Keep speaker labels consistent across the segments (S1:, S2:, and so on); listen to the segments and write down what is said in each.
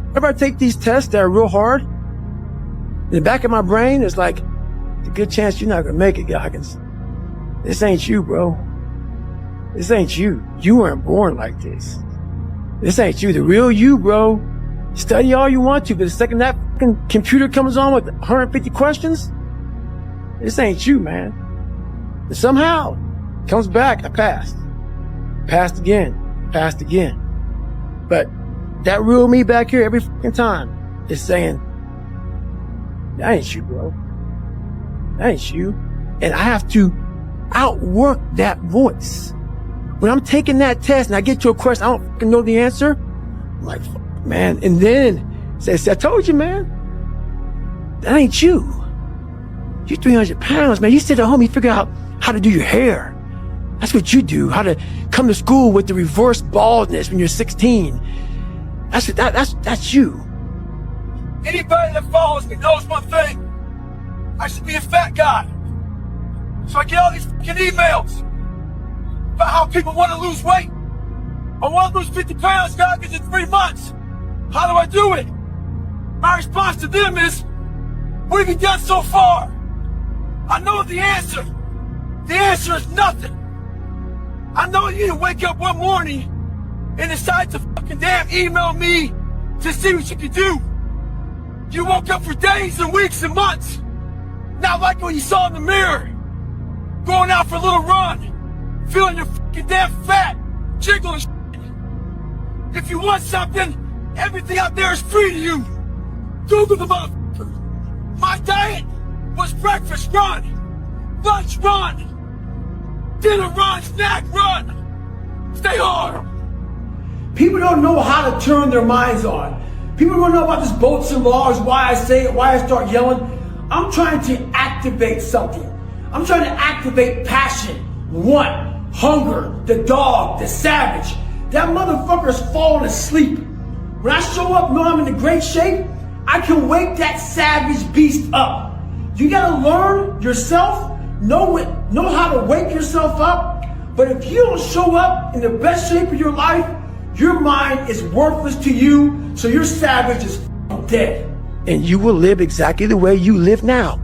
S1: Whenever I take these tests that are real hard, in the back of my brain, it's like, there's a good chance you're not gonna make it, Goggins. This ain't you, bro. This ain't you. You weren't born like this. This ain't you. The real you, bro. Study all you want to, but the second that fucking computer comes on with 150 questions, this ain't you, man. And somehow, it comes back, I passed. Passed again. Passed again. But that real me back here every fucking time is saying, that ain't you, bro. That ain't you. And I have to outwork that voice. When I'm taking that test and I get to a question, I don't fucking know the answer. I'm like, fuck, man. And then says, I told you, man, that ain't you. You're 300 pounds, man. You sit at home, you figure out how to do your hair. That's what you do. How to come to school with the reverse baldness when you're 16. That's you.
S2: Anybody that follows me knows one thing. I should be a fat guy. So I get all these fucking emails about how people want to lose weight. I want to lose 50 pounds, Goggins, in 3 months. How do I do it? My response to them is, what have you done so far? I know the answer. The answer is nothing. I know you didn't wake up one morning and decide to fucking damn email me to see what you can do. You woke up for days and weeks and months, not like what you saw in the mirror, going out for a little run, feeling your fucking damn fat, jiggling shit. If you want something, everything out there is free to you. Google the motherfucker. My diet was breakfast run, lunch run, dinner run, snack run. Stay hard.
S1: People don't know how to turn their minds on. People don't know about this bolts and laws, why I say it, why I start yelling. I'm trying to activate something. I'm trying to activate passion, want, hunger, the dog, the savage. That motherfucker's falling asleep. When I show up, know I'm in a great shape, I can wake that savage beast up. You gotta learn yourself, know how to wake yourself up. But if you don't show up in the best shape of your life, your mind is worthless to you, so your savage is dead. And you will live exactly the way you live now,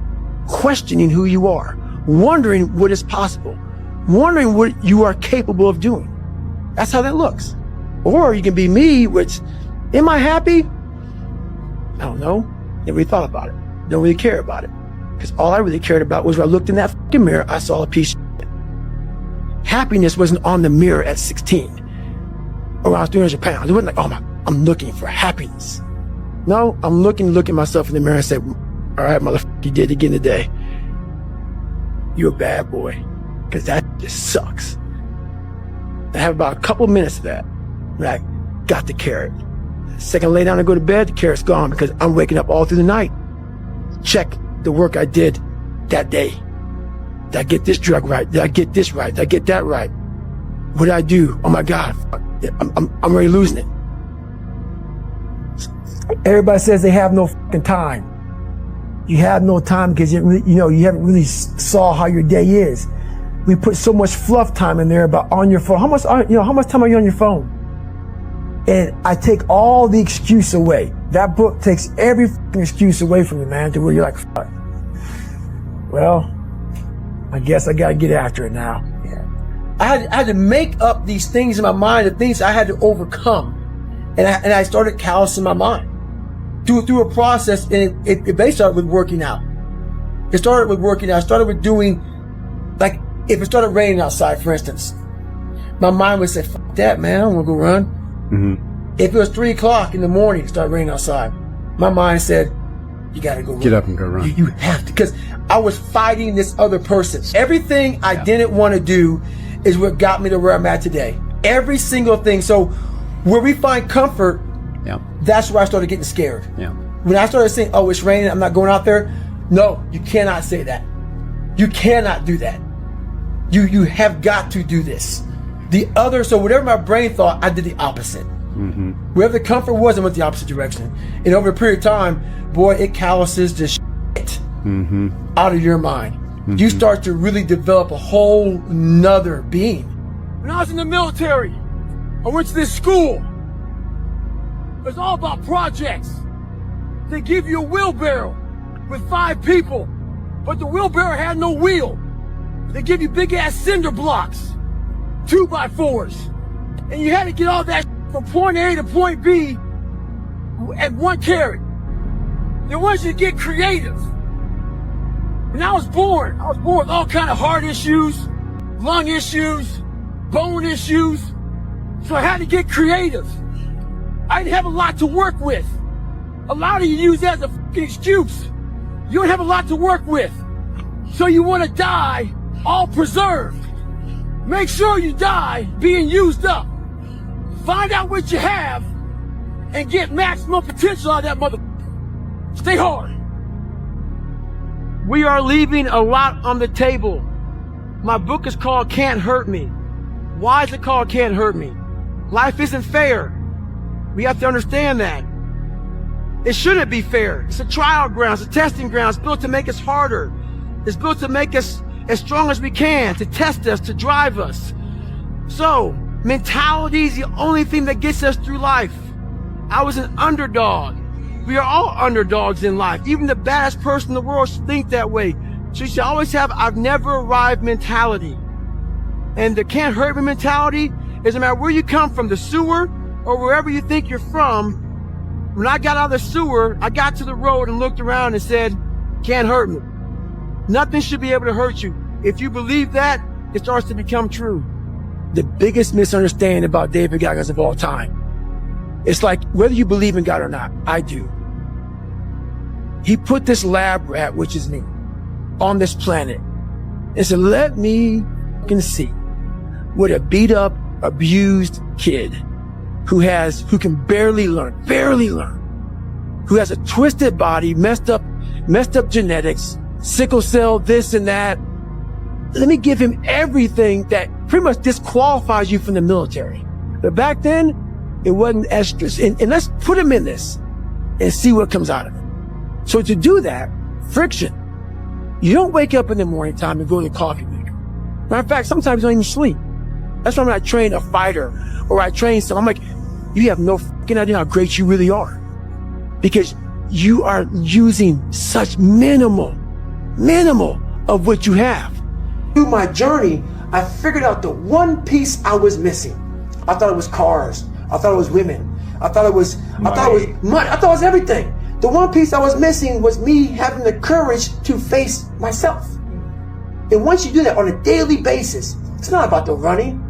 S1: questioning who you are, wondering what is possible, wondering what you are capable of doing. That's how that looks. Or you can be me, which, am I happy? I don't know. Never really thought about it. Don't really care about it. Because all I really cared about was when I looked in that fucking mirror, I saw a piece of shit. Happiness wasn't on the mirror at 16. Or when I was 300 pounds. It wasn't like, I'm looking for happiness. No, I'm looking at myself in the mirror and say, all right, motherfucker, you did it again today. You're a bad boy. Because that just sucks. I have about a couple minutes of that. And I got the carrot. The second I lay down and go to bed, the carrot's gone because I'm waking up all through the night. Check the work I did that day. Did I get this drug right? Did I get this right? Did I get that right? What did I do? Oh my God, I'm already losing it. Everybody says they have no fucking time. You have no time because you haven't really saw how your day is. We put so much fluff time in there about on your phone. How much time are you on your phone? And I take all the excuse away. That book takes every fucking excuse away from you, man, to where you're like, fuck. Well, I guess I gotta get after it now. Yeah. I had to make up these things in my mind, the things I had to overcome. And I started callousing my mind. Through a process, and it basically started with working out. It started with working out. I started with doing, like, if it started raining outside, for instance, my mind would say, fuck that, man, I don't want to go run. Mm-hmm. If it was 3 o'clock in the morning, it started raining outside, my mind said, you got to go run.
S3: Get up and go run.
S1: You have to, because I was fighting this other person. Everything I didn't want to do is what got me to where I'm at today. Every single thing. So where we find comfort, that's where I started getting scared. Yeah. When I started saying, oh, it's raining, I'm not going out there. No, you cannot say that. You cannot do that. You have got to do this. So whatever my brain thought, I did the opposite. Mm-hmm. Wherever the comfort was, I went the opposite direction. And over a period of time, boy, it calluses the shit out of your mind. Mm-hmm. You start to really develop a whole nother being.
S2: When I was in the military, I went to this school.
S1: It's all about projects. They give you a wheelbarrow with 5 people, but the wheelbarrow had no wheel. They give you big ass cinder blocks, 2x4s, and you had to get all that from point A to point B at 1 carry. They want you to get creative. And I was born with all kind of heart issues, lung issues, bone issues. So I had to get creative. I didn't have a lot to work with. A lot of you use that as a fucking excuse. You don't have a lot to work with. So you want to die all preserved. Make sure you die being used up. Find out what you have and get maximum potential out of that motherfucker. Stay hard. We are leaving a lot on the table. My book is called Can't Hurt Me. Why is it called Can't Hurt Me? Life isn't fair. We have to understand that. It shouldn't be fair. It's a trial ground, it's a testing ground. It's built to make us harder. It's built to make us as strong as we can, to test us, to drive us. So, mentality is the only thing that gets us through life. I was an underdog. We are all underdogs in life. Even the baddest person in the world should think that way. So you should always have I've never arrived mentality. And the can't hurt me mentality is no matter where you come from, the sewer or wherever you think you're from. When I got out of the sewer, I got to the road and looked around and said, can't hurt me. Nothing should be able to hurt you. If you believe that, it starts to become true. The biggest misunderstanding about David Goggins of all time. It's like whether you believe in God or not, I do. He put this lab rat, which is me, on this planet and said, let me fucking see what a beat up, abused kid who can barely learn, who has a twisted body, messed up genetics, sickle cell, this and that. Let me give him everything that pretty much disqualifies you from the military. But back then, it wasn't extras. And let's put him in this and see what comes out of it. So to do that, friction. You don't wake up in the morning time and go to the coffee maker. Matter of fact, sometimes you don't even sleep. That's why when I train a fighter or I train someone, I'm like, you have no fucking idea how great you really are. Because you are using such minimal of what you have. Through my journey, I figured out the one piece I was missing. I thought it was cars. I thought it was women. I thought it was money. I thought it was everything. The one piece I was missing was me having the courage to face myself. And once you do that on a daily basis, it's not about the running.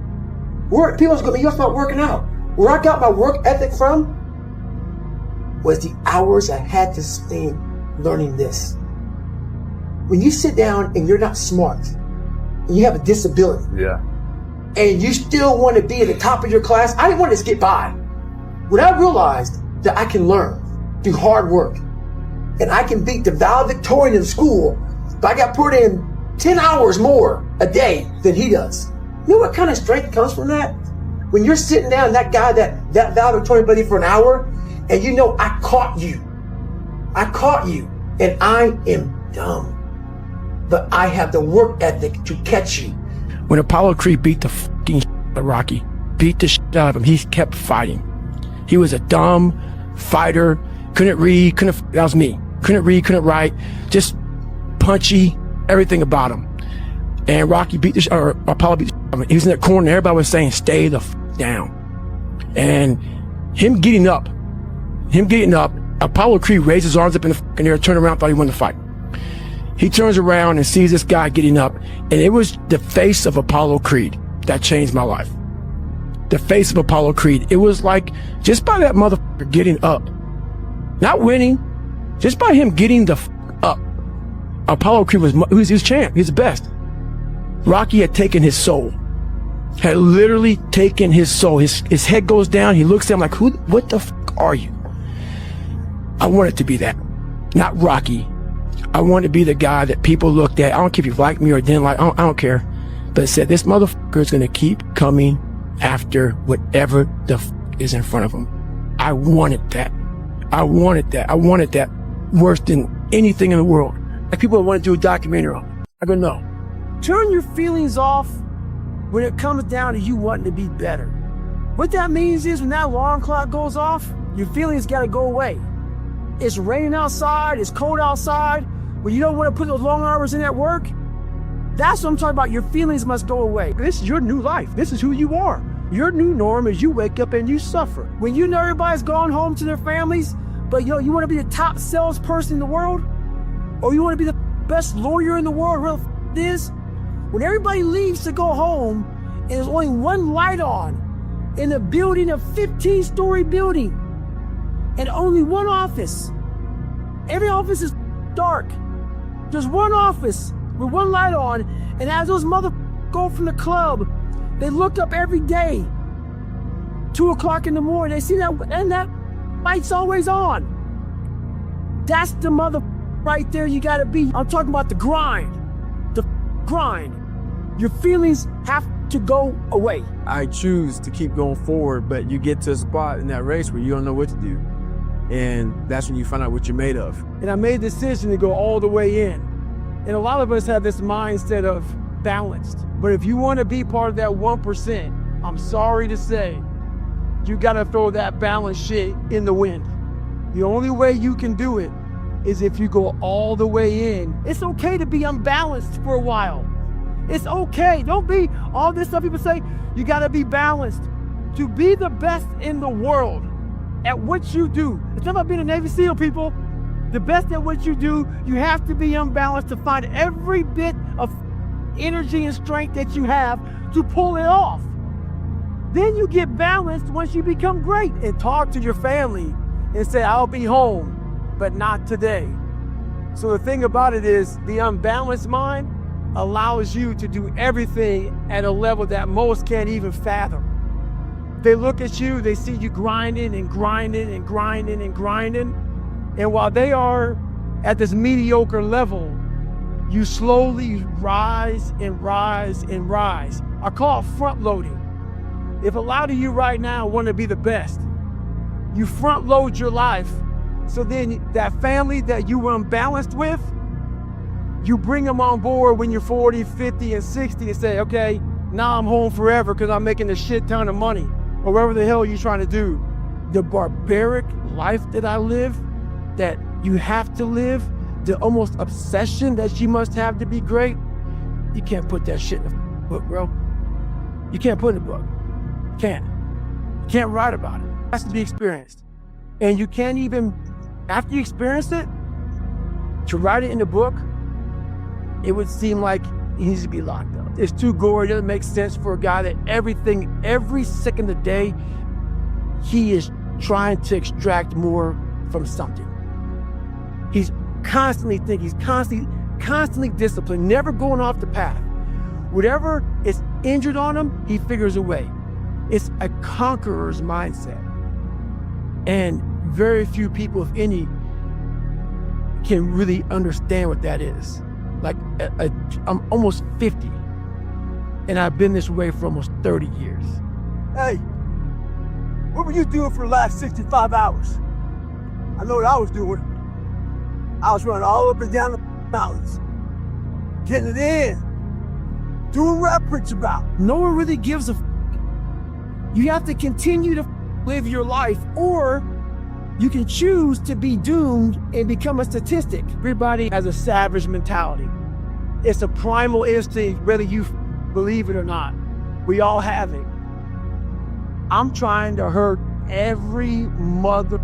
S1: People's going to be, you're about working out. Where I got my work ethic from was the hours I had to spend learning this. When you sit down and you're not smart, and you have a disability, and you still want to be at the top of your class, I didn't want to just get by. When I realized that I can learn through hard work, and I can beat the valedictorian in school, but I got put in 10 hours more a day than he does. You know what kind of strength comes from that? When you're sitting down, that guy, that valedictorian buddy for an hour, and you know, I caught you, and I am dumb. But I have the work ethic to catch you. When Apollo Creed beat the fucking shit out of Rocky, beat the shit out of him, he kept fighting. He was a dumb fighter, couldn't read, that was me. Couldn't read, couldn't write, just punchy, everything about him. And Rocky beat Apollo beat the shit out of him. He was in that corner and everybody was saying, stay the fuck down. And him getting up, Apollo Creed raised his arms up in the fucking air, turned around, thought he won the fight. He turns around and sees this guy getting up, and it was the face of Apollo Creed that changed my life. The face of Apollo Creed. It was like, just by that motherfucker getting up, not winning, just by him getting the up, Apollo Creed was champ. He was the best. Rocky had taken his soul, had literally taken his soul. His head goes down. He looks at him like, what the fuck are you? I wanted to be that, not Rocky. I wanted to be the guy that people looked at. I don't care if you liked me or didn't like, I don't care. But said, this motherfucker is going to keep coming after whatever the fuck is in front of him. I wanted that. I wanted that worse than anything in the world. Like people want to do a documentary on it. I go, no. Turn your feelings off when it comes down to you wanting to be better.
S3: What that means is when that alarm clock goes off, your feelings gotta go away. It's raining outside, it's cold outside, when you don't want to put those long hours in at work, that's what I'm talking about. Your feelings must go away. This is your new life. This is who you are. Your new norm is you wake up and you suffer. When you know everybody's gone home to their families, but you want to be the top salesperson in the world, or you want to be the best lawyer in the world, whatever it is, when everybody leaves to go home and there's only one light on in a building, a 15-story building, and only one office. Every office is dark. There's one office with one light on, and as those motherfuckers go from the club, they look up every day, 2 o'clock in the morning, they see that, and that light's always on. That's the mother right there you gotta be. I'm talking about the grind. The grind. Your feelings have to go away.
S4: I choose to keep going forward, but you get to a spot in that race where you don't know what to do. And that's when you find out what you're made of.
S3: And I made a decision to go all the way in. And a lot of us have this mindset of balanced. But if you want to be part of that 1%, I'm sorry to say, you got to throw that balance shit in the wind. The only way you can do it is if you go all the way in. It's okay to be unbalanced for a while. It's okay. Don't be all this stuff people say, you got to be balanced. To be the best in the world at what you do. It's not about being a Navy SEAL, people. The best at what you do, you have to be unbalanced to find every bit of energy and strength that you have to pull it off. Then you get balanced once you become great. And talk to your family and say, I'll be home, but not today. So the thing about it is, the unbalanced mind allows you to do everything at a level that most can't even fathom. They look at you, they see you grinding and grinding and grinding and grinding. And while they are at this mediocre level, you slowly rise and rise and rise. I call it front loading. If a lot of you right now want to be the best, you front load your life. So then that family that you were unbalanced with, you bring them on board when you're 40, 50, and 60 and say, okay, now I'm home forever because I'm making a shit ton of money, or whatever the hell you're trying to do. The barbaric life that I live, that you have to live, the almost obsession that you must have to be great, you can't put that shit in a book, bro. You can't put it in a book. You can't. You can't write about it. It has to be experienced. And you can't even, after you experience it, to write it in a book, it would seem like he needs to be locked up. It's too gory. It doesn't make sense for a guy that everything, every second of the day, he is trying to extract more from something. He's constantly thinking, he's constantly disciplined, never going off the path. Whatever is injured on him, he figures a way. It's a conqueror's mindset. And very few people, if any, can really understand what that is. Like, I'm almost 50, and I've been this way for almost 30 years.
S1: Hey, what were you doing for the last 65 hours? I know what I was doing. I was running all up and down the mountains, getting it in, doing what I preach about.
S3: No one really gives a f. You have to continue to live your life, or you can choose to be doomed and become a statistic. Everybody has a savage mentality. It's a primal instinct, whether you believe it or not. We all have it. I'm trying to hurt every mother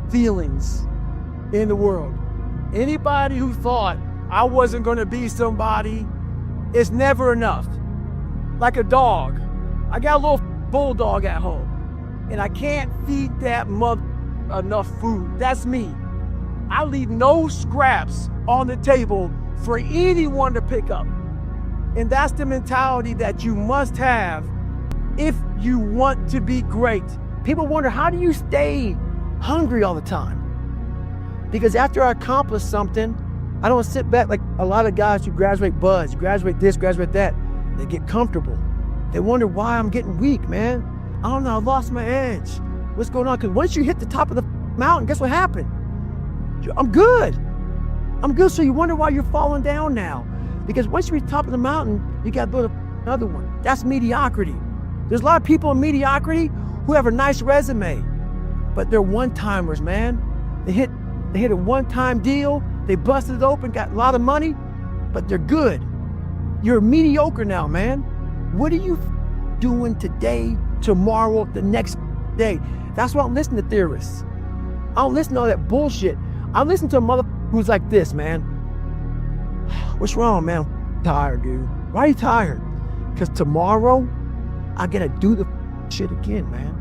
S3: feelings in the world. Anybody who thought I wasn't going to be somebody, it's never enough. Like a dog. I got a little bulldog at home, and I can't feed that mother enough food. That's me. I leave no scraps on the table for anyone to pick up. And that's the mentality that you must have if you want to be great. People wonder, how do you stay hungry all the time? Because after I accomplish something, I don't sit back like a lot of guys who graduate buds, graduate this, graduate that. They get comfortable. They wonder why I'm getting weak, man. I don't know, I lost my edge. What's going on? Because once you hit the top of the mountain, guess what happened? I'm good. I'm good. So you wonder why you're falling down now. Because once you reach the top of the mountain, you got to build another one. That's mediocrity. There's a lot of people in mediocrity who have a nice resume, but they're one-timers, man. They hit a one-time deal, they busted it open, got a lot of money, but they're good. You're mediocre now, man. What are you doing today, tomorrow, the next day? That's why I'm listening to theorists. I don't listen to all that bullshit. I listen to a mother who's like this, man. What's wrong, man? I'm tired, dude. Why are you tired? Because tomorrow, I gotta do the shit again, man.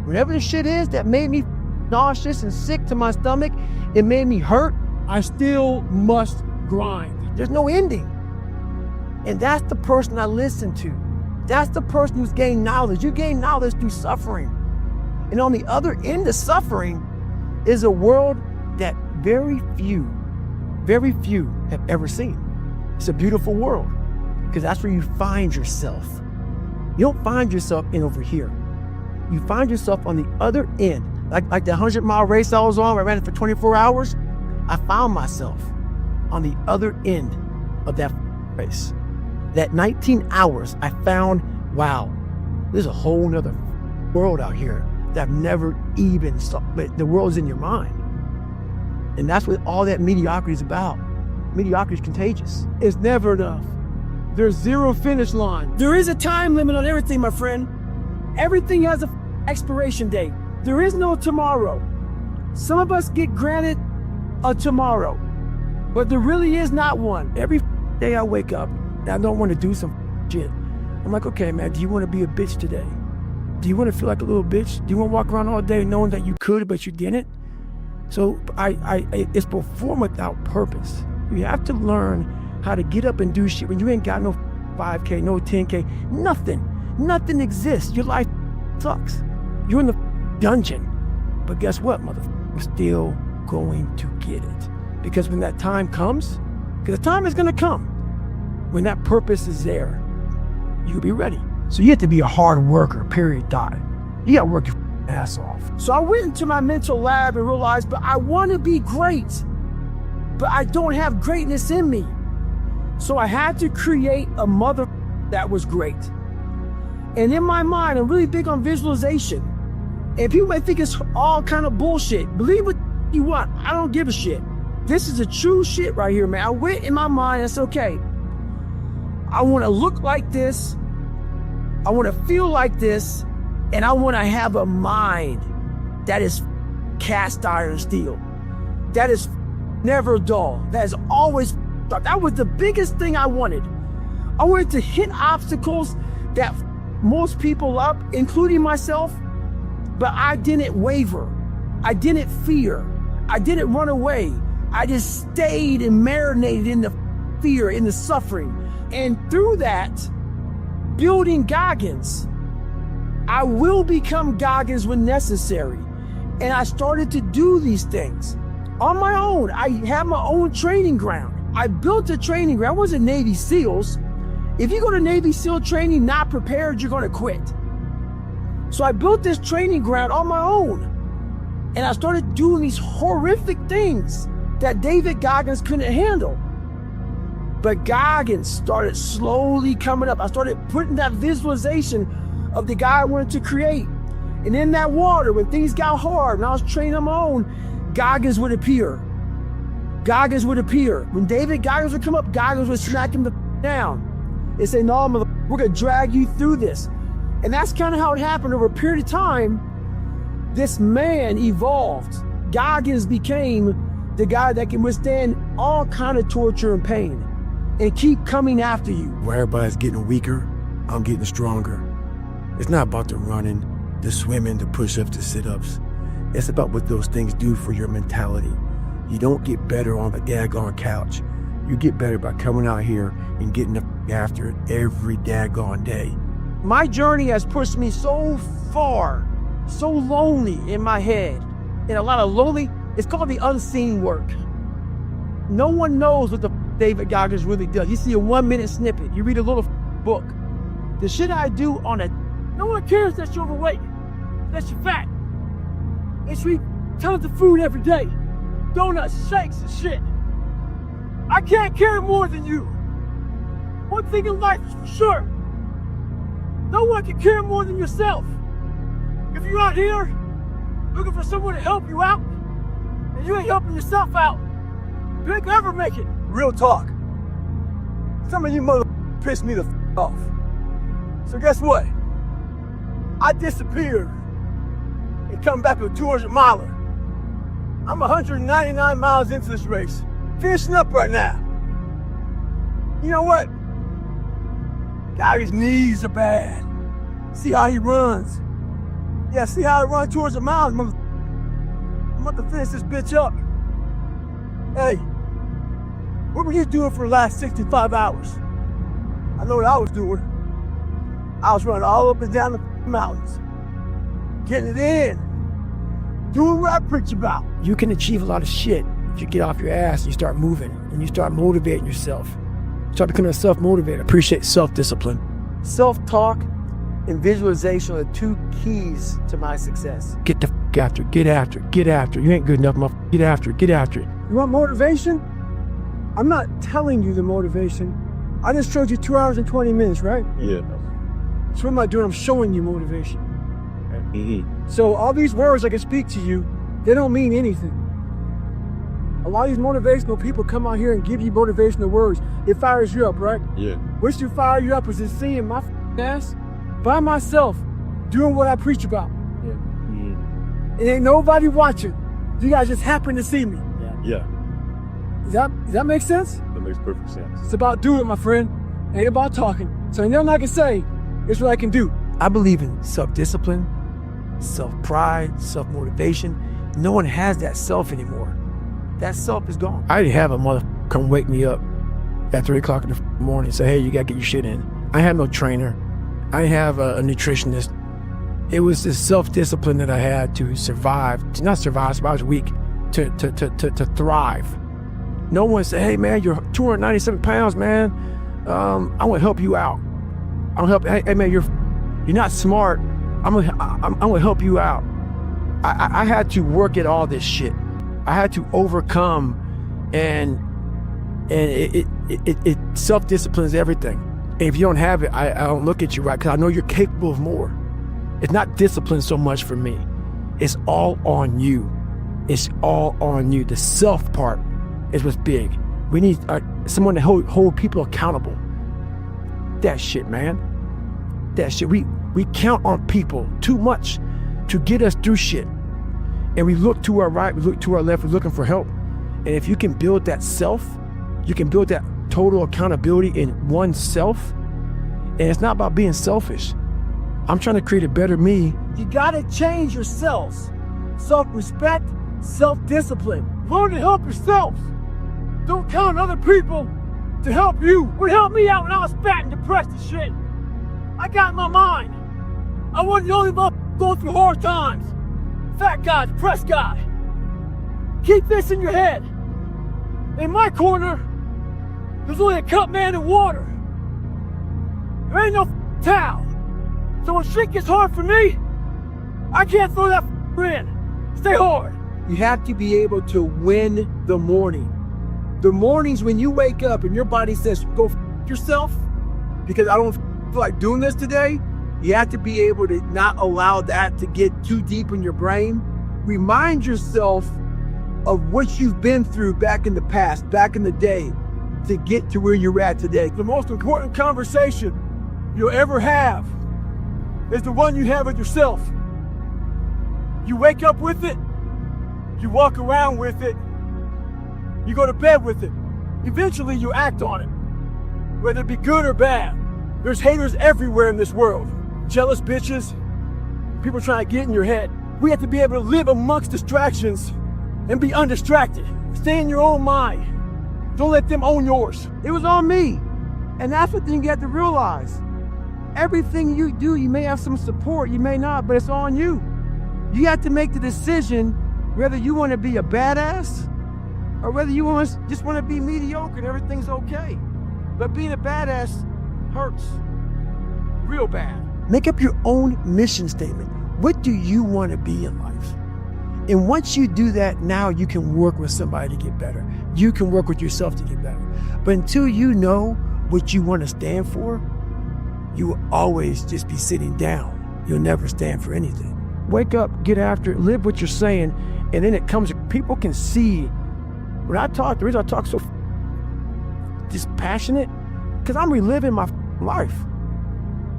S3: Whatever the shit is that made me nauseous and sick to my stomach, it made me hurt, I still must grind. There's no ending. And that's the person I listen to. That's the person who's gained knowledge. You gain knowledge through suffering. And on the other end of suffering is a world that very few have ever seen. It's a beautiful world because that's where you find yourself. You don't find yourself in over here. You find yourself on the other end. Like the 100-mile race I was on, where I ran it for 24 hours. I found myself on the other end of that race. That 19 hours, I found, wow, there's a whole nother world out here that I've never even saw, but the world's in your mind. And that's what all that mediocrity is about. Mediocrity is contagious.
S1: It's never enough. There's zero finish line.
S3: There is a time limit on everything, my friend. Everything has an expiration date. There is no tomorrow. Some of us get granted a tomorrow, but there really is not one. Every day I wake up and I don't want to do some shit. I'm like, okay, man, do you want to be a bitch today? Do you want to feel like a little bitch? Do you want to walk around all day knowing that you could, but you didn't? So it's perform without purpose. You have to learn how to get up and do shit when you ain't got no 5K, no 10K, nothing. Nothing exists. Your life sucks. You're in the dungeon. But guess what, motherfucker? I'm still going to get it. Because when that time comes, because the time is going to come, when that purpose is there, you'll be ready. So you have to be a hard worker, period, dot. You got to work your ass off. So I went into my mental lab and realized, but I want to be great, but I don't have greatness in me. So I had to create a mother that was great. And in my mind, I'm really big on visualization. And people might think it's all kind of bullshit. Believe what you want. I don't give a shit. This is a true shit right here, man. I went in my mind and said, okay, I want to look like this. I want to feel like this. And I want to have a mind that is cast iron steel. That is never dull. That is always. That was the biggest thing I wanted. I wanted to hit obstacles that most pull up, including myself, but I didn't waver. I didn't fear. I didn't run away. I just stayed and marinated in the fear, in the suffering. And through that, building Goggins, I will become Goggins when necessary. And I started to do these things on my own. I have my own training ground. I built a training ground. I wasn't Navy SEALs. If you go to Navy SEAL training not prepared, you're going to quit. So I built this training ground on my own. And I started doing these horrific things that David Goggins couldn't handle. But Goggins started slowly coming up. I started putting that visualization of the guy I wanted to create. And in that water, when things got hard, when I was training on my own, Goggins would appear. Goggins would appear. When David Goggins would come up, Goggins would smack him down and say, no, we're going to drag you through this. And that's kind of how it happened. Over a period of time, this man evolved. Goggins became the guy that can withstand all kind of torture and pain and keep coming after you.
S4: Where everybody's getting weaker, I'm getting stronger. It's not about the running, the swimming, the push-ups, the sit-ups. It's about what those things do for your mentality. You don't get better on the daggone couch. You get better by coming out here and getting after it every daggone day.
S3: My journey has pushed me so far, so lonely in my head, and a lot of lonely. It's called the unseen work. No one knows what the David Goggins really does. You see a 1-minute snippet. You read a little book. The shit I do on a, no one cares that you're overweight, that you're fat. It's we tons of food every day, donuts, shakes, and shit. I can't care more than you. One thing in life is for sure. No one can care more than yourself. If you're out here looking for someone to help you out, and you ain't helping yourself out, you ain't gonna ever make it.
S5: Real talk. Some of you mother pissed me the off. So guess what? I disappeared and come back with a 200 miler. I'm 199 miles into this race, finishing up right now. You know what? Guy's knees are bad. See how he runs. Yeah, see how I run 200 miles, mother. I'm about to finish this bitch up. Hey, what were you doing for the last 65 hours? I know what I was doing. I was running all up and down the mountains, getting it in, doing what I preach about.
S4: You can achieve a lot of shit if you get off your ass and you start moving and you start motivating yourself. Start becoming a self-motivator. Appreciate self-discipline.
S5: Self-talk and visualization are the two keys to my success.
S4: Get the f after it. Get after it. Get after it. You ain't good enough, motherfucker. Get after it. Get after it.
S3: You want motivation? I'm not telling you the motivation. I just showed you 2 hours and 20 minutes, right?
S6: Yeah.
S3: So what am I doing? I'm showing you motivation.
S6: Mm-hmm.
S3: So all these words I can speak to you, they don't mean anything. A lot of these motivational people come out here and give you motivational words. It fires you up, right?
S6: Yeah.
S3: What should fire you up is just seeing my ass by myself doing what I preach about.
S6: Yeah. Mm-hmm.
S3: It ain't nobody watching. You guys just happen to see me.
S6: Yeah.
S3: Does that make sense?
S6: That makes perfect sense.
S3: It's about doing it, my friend. It ain't about talking. So ain't nothing I can say. It's what I can do.
S4: I believe in self-discipline, self-pride, self-motivation. No one has that self anymore. That self is gone. I didn't have a motherfucker come wake me up at 3 o'clock in the morning and say, hey, you gotta get your shit in. I had no trainer. I didn't have a nutritionist. It was this self-discipline that I had to survive, to not survive, I was weak, to thrive. No one said, hey man, you're 297 pounds, man. I wanna help you out. I'm gonna help, hey man, you're not smart. I'm gonna help you out. I had to work at all this shit. I had to overcome, and it self-disciplines everything. And if you don't have it, I don't look at you right, because I know you're capable of more. It's not discipline so much for me. It's all on you. It's all on you. The self part is what's big. We need someone to hold people accountable. That shit, man. That shit. We count on people too much to get us through shit. And we look to our right, we look to our left, we're looking for help. And if you can build that self, you can build that total accountability in oneself. And it's not about being selfish. I'm trying to create a better me.
S3: You gotta change yourselves. Self-respect, self-discipline. Learn to help yourself. Don't count on other people to help you. What helped me out when I was fat and depressed and shit? I got in my mind. I wasn't the only motherfucker going through hard times. Fat guy, depressed guy. Keep this in your head. In my corner, there's only a cup man and water. There ain't no towel. So when shit gets hard for me, I can't throw that in. Stay hard.
S5: You have to be able to win the morning. The mornings when you wake up and your body says, go yourself, because I don't feel like doing this today, you have to be able to not allow that to get too deep in your brain. Remind yourself of what you've been through back in the past, back in the day, to get to where you're at today.
S3: The most important conversation you'll ever have is the one you have with yourself. You wake up with it, you walk around with it, you go to bed with it. Eventually you act on it, whether it be good or bad. There's haters everywhere in this world. Jealous bitches, people trying to get in your head. We have to be able to live amongst distractions and be undistracted. Stay in your own mind. Don't let them own yours.
S5: It was on me. And that's the thing you have to realize. Everything you do, you may have some support, you may not, but it's on you. You have to make the decision whether you want to be a badass or whether you just want to be mediocre and everything's okay. But being a badass hurts real bad.
S4: Make up your own mission statement. What do you want to be in life? And once you do that, now you can work with somebody to get better. You can work with yourself to get better. But until you know what you want to stand for, you will always just be sitting down. You'll never stand for anything.
S3: Wake up, get after it, live what you're saying, and then it comes, people can see. When I talk, the reason I talk so just passionate, because I'm reliving my life.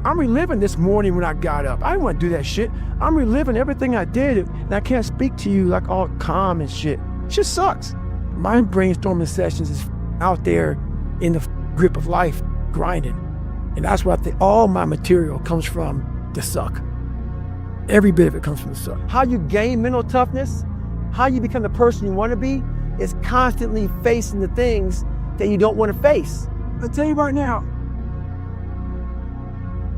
S3: I'm reliving this morning when I got up. I didn't want to do that shit. I'm reliving everything I did, and I can't speak to you like all calm and shit. Shit sucks. My brainstorming sessions is out there in the grip of life, grinding. And that's what I think all my material comes from, the suck. Every bit of it comes from the suck. How you gain mental toughness, how you become the person you want to be, is constantly facing the things that you don't want to face.
S5: I tell you right now,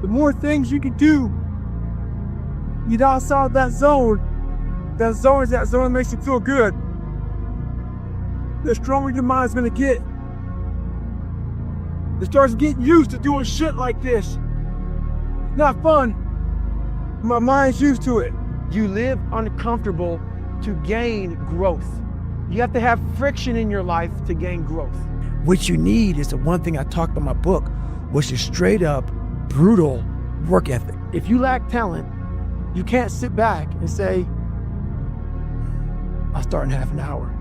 S5: the more things you can do, you get outside that zone is that zone that makes you feel good. The stronger your mind's gonna get. It starts getting used to doing shit like this. Not fun. My mind's used to it.
S3: You live uncomfortable to gain growth. You have to have friction in your life to gain growth.
S4: What you need is the one thing I talked about in my book, which is straight up, brutal work ethic.
S3: If you lack talent, you can't sit back and say,
S4: I'll start in half an hour.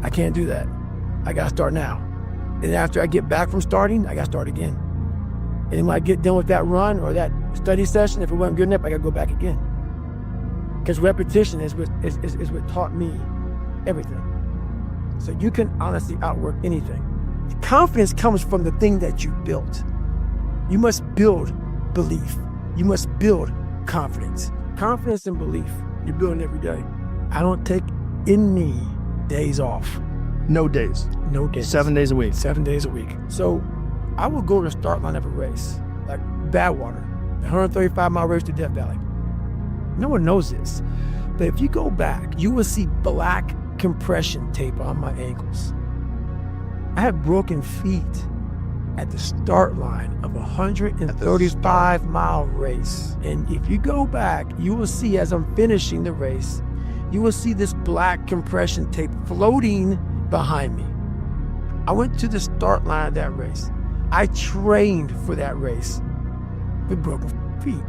S4: I can't do that. I gotta start now. And after I get back from starting, I gotta start again. And when I get done with that run or that study session, if it wasn't good enough, I gotta go back again. Because repetition is what taught me everything. So you can honestly outwork anything. Confidence comes from the thing that you built. You must build belief. You must build confidence. Confidence and belief, you're building every day. I don't take any days off.
S6: No days.
S4: No days.
S6: 7 days a week.
S4: 7 days a week. So I will go to the start line of a race, like Badwater, the 135-mile race to Death Valley. No one knows this, but if you go back, you will see black compression tape on my ankles. I had broken feet at the start line of a 135-mile race. And if you go back, you will see as I'm finishing the race, you will see this black compression tape floating behind me. I went to the start line of that race. I trained for that race with broken feet.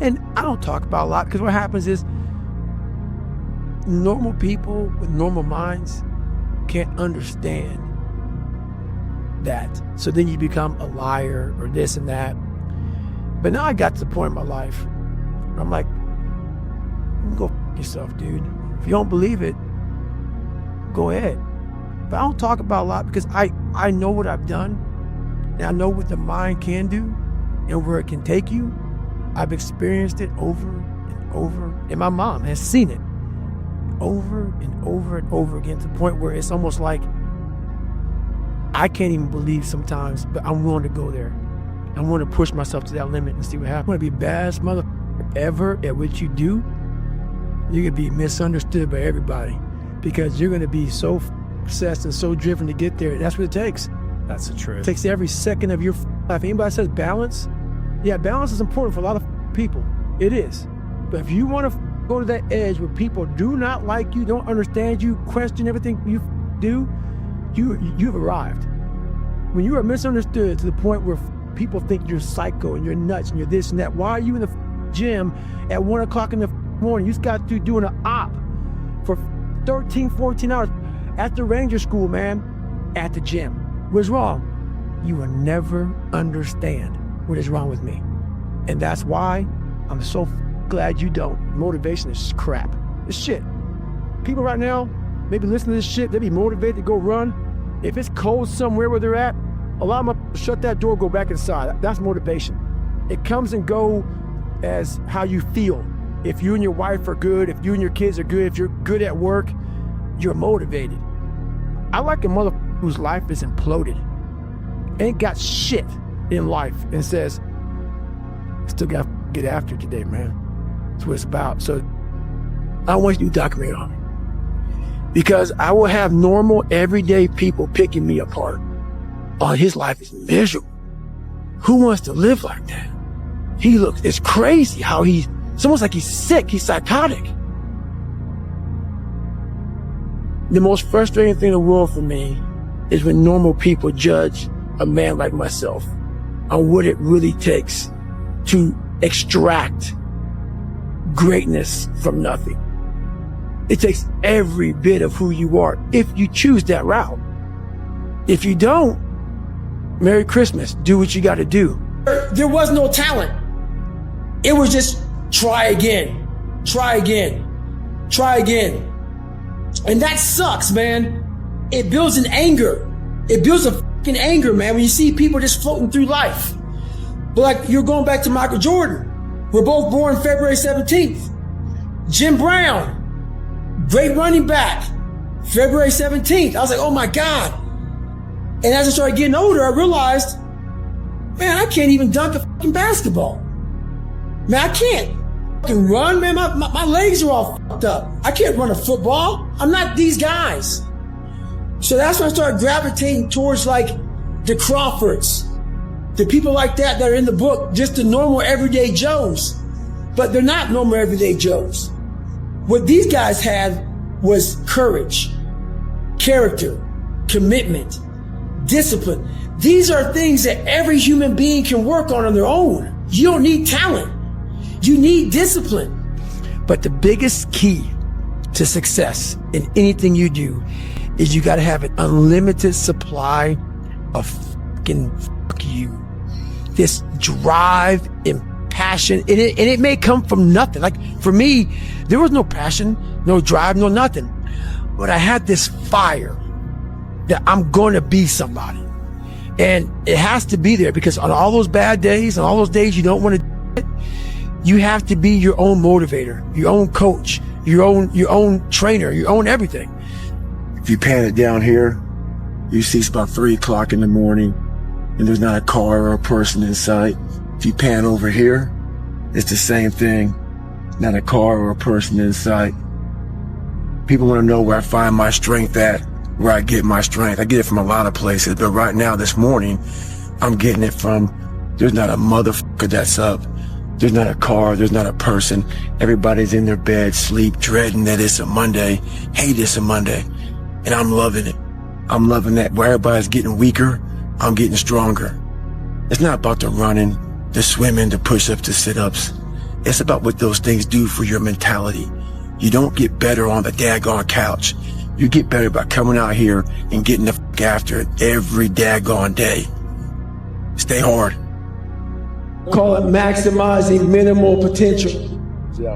S4: And I don't talk about a lot because what happens is normal people with normal minds can't understand that. So then you become a liar or this and that. But now I got to the point in my life where I'm like, go f yourself, dude. If you don't believe it, go ahead. But I don't talk about a lot because I know what I've done and I know what the mind can do and where it can take you. I've experienced it over and over, and my mom has seen it over and over and over again to the point where it's almost like I can't even believe sometimes, but I'm willing to go there. I'm willing to push myself to that limit and see what happens. I'm going to be the baddest motherfucker ever at what you do. You're going to be misunderstood by everybody because you're going to be so obsessed and so driven to get there. That's what it takes.
S6: That's the truth.
S4: It takes every second of your life. Anybody says balance? Yeah, balance is important for a lot of people. It is. But if you want to go to that edge where people do not like you, don't understand you, question everything you do, you've arrived. When you are misunderstood to the point where people think you're psycho and you're nuts and you're this and that, why are you in the gym at 1 o'clock in the morning? You just got to doing an op for 13, 14 hours at the Ranger School, man, at the gym. What's wrong? You will never understand what is wrong with me. And that's why I'm so glad you don't. Motivation is crap. It's shit. People right now, maybe listen to this shit, they be motivated to go run. If it's cold somewhere where they're at, a lot of them shut that door, go back inside. That's motivation. It comes and go as how you feel. If you and your wife are good, if you and your kids are good, if you're good at work, you're motivated. I like a motherfucker whose life is imploded, ain't got shit in life, and says, still got to get after it today, man. That's what it's about. So I want you to document on me. Because I will have normal, everyday people picking me apart. Oh, his life is miserable. Who wants to live like that? It's crazy how it's almost like he's sick, he's psychotic. The most frustrating thing in the world for me is when normal people judge a man like myself. on what it really takes to extract greatness from nothing. It takes every bit of who you are if you choose that route. If you don't, Merry Christmas. Do what you got to do.
S1: There was no talent. It was just try again, try again, try again. And that sucks, man. It builds an anger. It builds a fucking anger, man, when you see people just floating through life. But like, you're going back to Michael Jordan. We're both born February 17th. Jim Brown, great running back, February 17th. I was like, oh my God. And as I started getting older, I realized, man, I can't even dunk a fucking basketball. Man, I can't fucking run, man. My legs are all fucked up. I can't run a football. I'm not these guys. So that's when I started gravitating towards like the Crawfords, the people like that are in the book, just the normal everyday Joes. But they're not normal everyday Joes. What these guys had was courage, character, commitment, discipline. These are things that every human being can work on their own. You don't need talent. You need discipline.
S4: But the biggest key to success in anything you do is you got to have an unlimited supply of fucking fuck you. This drive and passion, and it may come from nothing. Like for me, there was no passion, no drive, no nothing. But I had this fire that I'm going to be somebody. And it has to be there because on all those bad days, on all those days you don't want to do it, you have to be your own motivator, your own coach, your own trainer, your own everything.
S5: If you pan it down here, you see it's about 3 o'clock in the morning and there's not a car or a person in sight. If you pan over here, it's the same thing. Not a car or a person in sight. People want to know where I find my strength at, where I get my strength. I get it from a lot of places, but right now, this morning, I'm getting it from, there's not a motherfucker that's up. There's not a car, there's not a person. Everybody's in their bed, sleep, dreading that it's a Monday, hate it's a Monday. And I'm loving it. I'm loving that. Where everybody's getting weaker, I'm getting stronger. It's not about the running, the swimming, the push-ups, the sit-ups. It's about what those things do for your mentality. You don't get better on the daggone couch. You get better by coming out here and getting the fuck after it every daggone day. Stay hard.
S1: Call it maximizing minimal potential.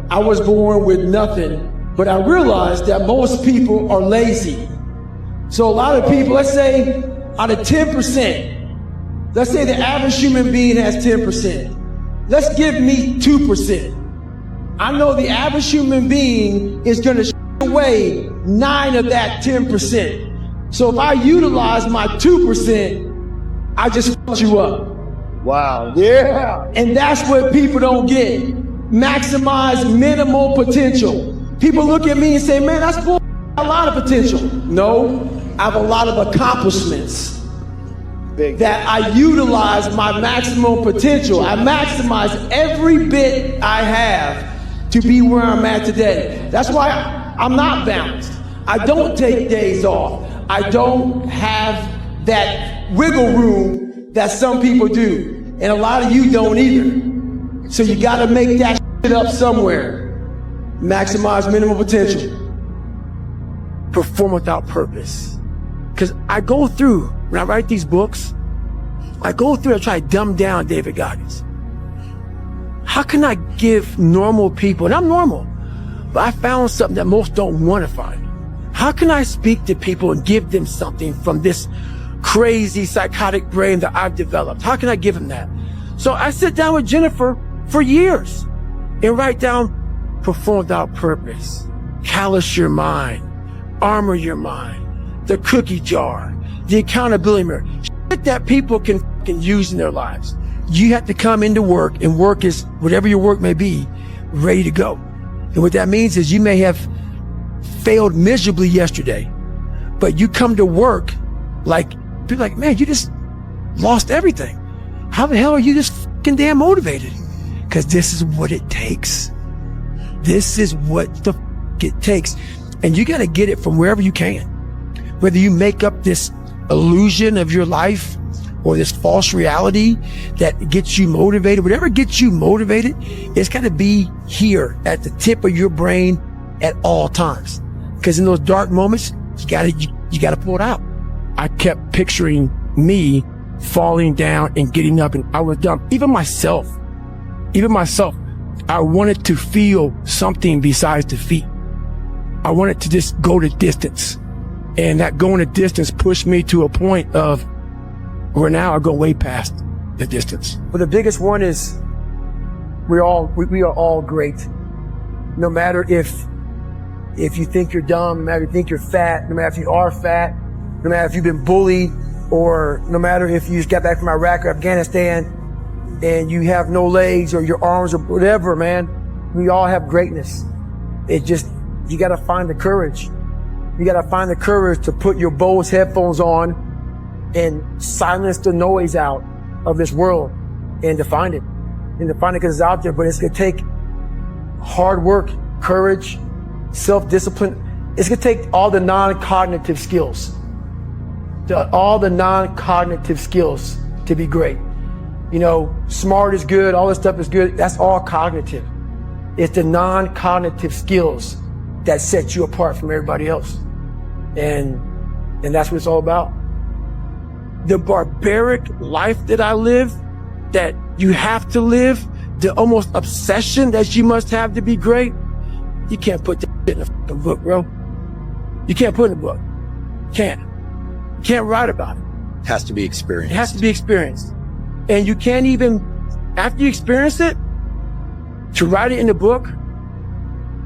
S1: I was born with nothing, but I realized that most people are lazy. So a lot of people, let's say out of 10%, let's say the average human being has 10%. Let's give me 2%. I know the average human being is going to away 9 of that 10%. So if I utilize my 2%, I just fucked you up.
S5: Wow. Yeah.
S1: And that's what people don't get. Maximize minimal potential. People look at me and say, man, that's bull. A lot of potential. No, I have a lot of accomplishments that I utilize my maximum potential. I maximize every bit I have to be where I'm at today. That's why I'm not balanced. I don't take days off. I don't have that wiggle room that some people do. And a lot of you don't either. So you gotta make that shit up somewhere. Maximize minimum potential.
S4: Perform without purpose. Because I go through, when I write these books, I try to dumb down David Goggins. How can I give normal people, and I'm normal, but I found something that most don't want to find. How can I speak to people and give them something from this crazy psychotic brain that I've developed? How can I give them that? So I sit down with Jennifer for years and write down perform without purpose, callous your mind, armor your mind, the cookie jar, the accountability mirror, shit that people can use in their lives. You have to come into work, and work is whatever your work may be, ready to go. And what that means is you may have failed miserably yesterday, but you come to work like, people like, man, you just lost everything. How the hell are you just fucking damn motivated? Because this is what it takes. This is what the fuck it takes. And you got to get it from wherever you can. Whether you make up this illusion of your life or this false reality that gets you motivated, whatever gets you motivated, it's got to be here at the tip of your brain at all times. Because in those dark moments, you gotta pull it out. I kept picturing me falling down and getting up, and I was dumb. Even myself, I wanted to feel something besides defeat. I wanted to just go the distance. And that going the distance pushed me to a point of where now I go way past the distance.
S5: But the biggest one is we are all great. No matter if you think you're dumb, no matter if you think you're fat, no matter if you are fat, no matter if you've been bullied, or no matter if you just got back from Iraq or Afghanistan and you have no legs or your arms or whatever, man, we all have greatness. It just, you gotta find the courage. You gotta find the courage to put your Bose headphones on and silence the noise out of this world and to find it. And to find it because it's out there, but it's gonna take hard work, courage, self-discipline. It's gonna take all the non-cognitive skills. All the non-cognitive skills to be great. You know, smart is good, all this stuff is good, that's all cognitive. It's the non-cognitive skills that set you apart from everybody else. And that's what it's all about. The barbaric life that I live, that you have to live, the almost obsession that you must have to be great, you can't put that shit in a fucking book, bro. You can't put it in a book. You can't write about it.
S7: It has to be experienced.
S4: It has to be experienced. And you can't even, after you experience it, to write it in a book,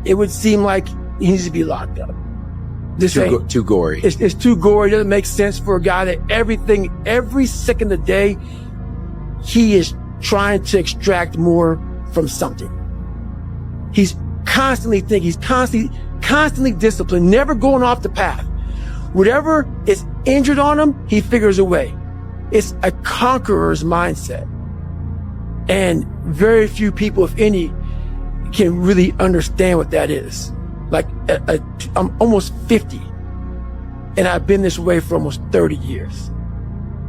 S4: it would seem like he needs to be locked up.
S7: Too gory.
S4: It's too gory. It doesn't make sense for a guy that every second of the day, he is trying to extract more from something. He's constantly thinking, he's constantly disciplined, never going off the path. Whatever is injured on him, he figures a way. It's a conqueror's mindset. And very few people, if any, can really understand what that is. Like, I'm almost 50, and I've been this way for almost 30 years.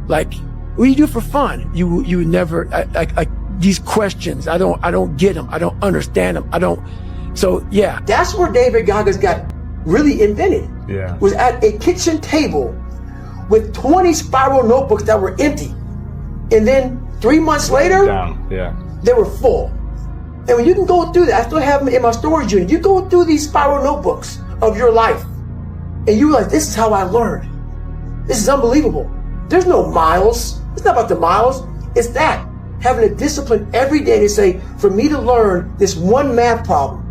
S4: Like, what do you do for fun? You would never, like these questions, I don't get them. I don't understand them. So yeah.
S5: That's where David Goggins got really invented.
S6: Yeah.
S5: Was at a kitchen table with 20 spiral notebooks that were empty. And then 3 months later, they were full. And when you can go through that, I still have them in my storage unit. You go through these spiral notebooks of your life, and you realize, this is how I learned. This is unbelievable. There's no miles. It's not about the miles. It's that. Having a discipline every day to say, for me to learn this one math problem,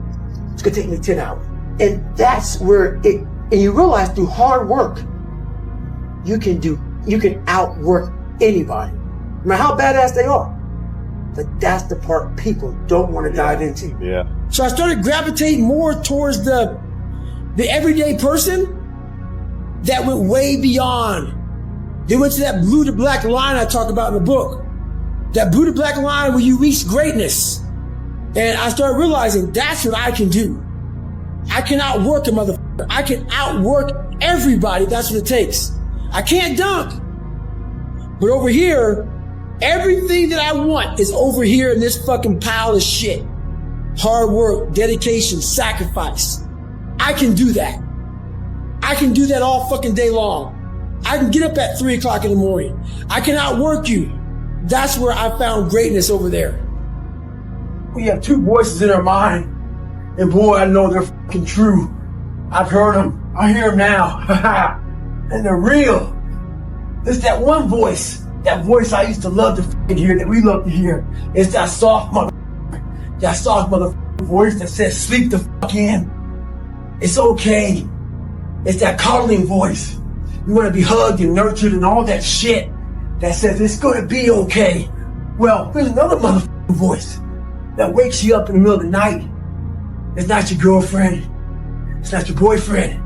S5: it's gonna take me 10 hours. And that's where and you realize through hard work, you can outwork anybody, no matter how badass they are. But that's the part people don't want to dive into.
S6: Yeah.
S1: So I started gravitating more towards the everyday person that went way beyond. They went to that blue to black line I talk about in the book. That blue to black line where you reach greatness. And I started realizing that's what I can do. I can outwork a motherfucker. I can outwork everybody. That's what it takes. I can't dunk. But over here, everything that I want is over here in this fucking pile of shit. Hard work, dedication, sacrifice. I can do that. I can do that all fucking day long. I can get up at 3 o'clock in the morning. I can outwork you. That's where I found greatness over there. We have two voices in our mind. And boy, I know they're fucking true. I've heard them. I hear them now. And they're real. There's that one voice. That voice I used to love to fucking hear, that we love to hear. It's that soft motherfucking voice that says, sleep the fuck in. It's okay. It's that coddling voice. You want to be hugged and nurtured and all that shit that says it's going to be okay. Well, there's another motherfucking voice that wakes you up in the middle of the night. It's not your girlfriend. It's not your boyfriend.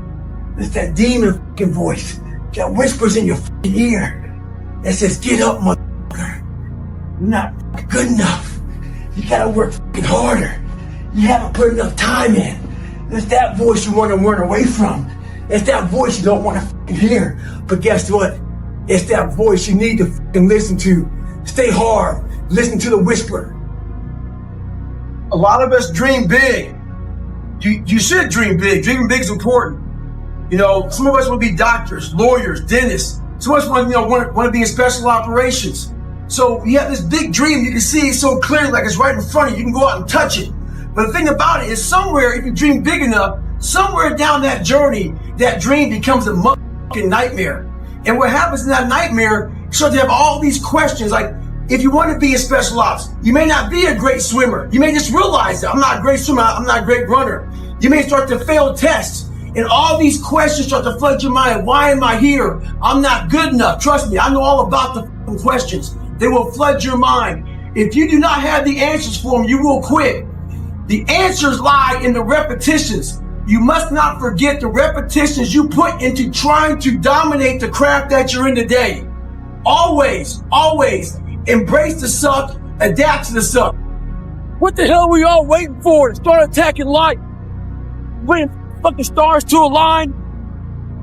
S1: It's that demon fucking voice that whispers in your fucking ear that says, get up, motherfucker. You're not fucking good enough. You gotta work fucking harder. You haven't put enough time in. It's that voice you want to run away from. It's that voice you don't want to fucking hear. But guess what?
S5: It's that voice you need to fucking listen to. Stay hard. Listen to the whisper. A lot of us dream big. You should dream big. Dreaming big is important. You know, some of us want to be doctors, lawyers, dentists. Some of us want to be in special operations. So you have this big dream. You can see it so clearly, like it's right in front of you. You can go out and touch it. But the thing about it is somewhere, if you dream big enough, somewhere down that journey, that dream becomes a motherfucking nightmare. And what happens in that nightmare, you start to have all these questions. Like, if you want to be a special ops, you may not be a great swimmer. You may just realize that I'm not a great swimmer. I'm not a great runner. You may start to fail tests. And all these questions start to flood your mind. Why am I here? I'm not good enough. Trust me, I know all about the questions. They will flood your mind. If you do not have the answers for them, you will quit. The answers lie in the repetitions. You must not forget the repetitions you put into trying to dominate the craft that you're in today. Always, always embrace the suck, adapt to the suck.
S3: What the hell are we all waiting for to start attacking life? Waiting for fucking stars to align?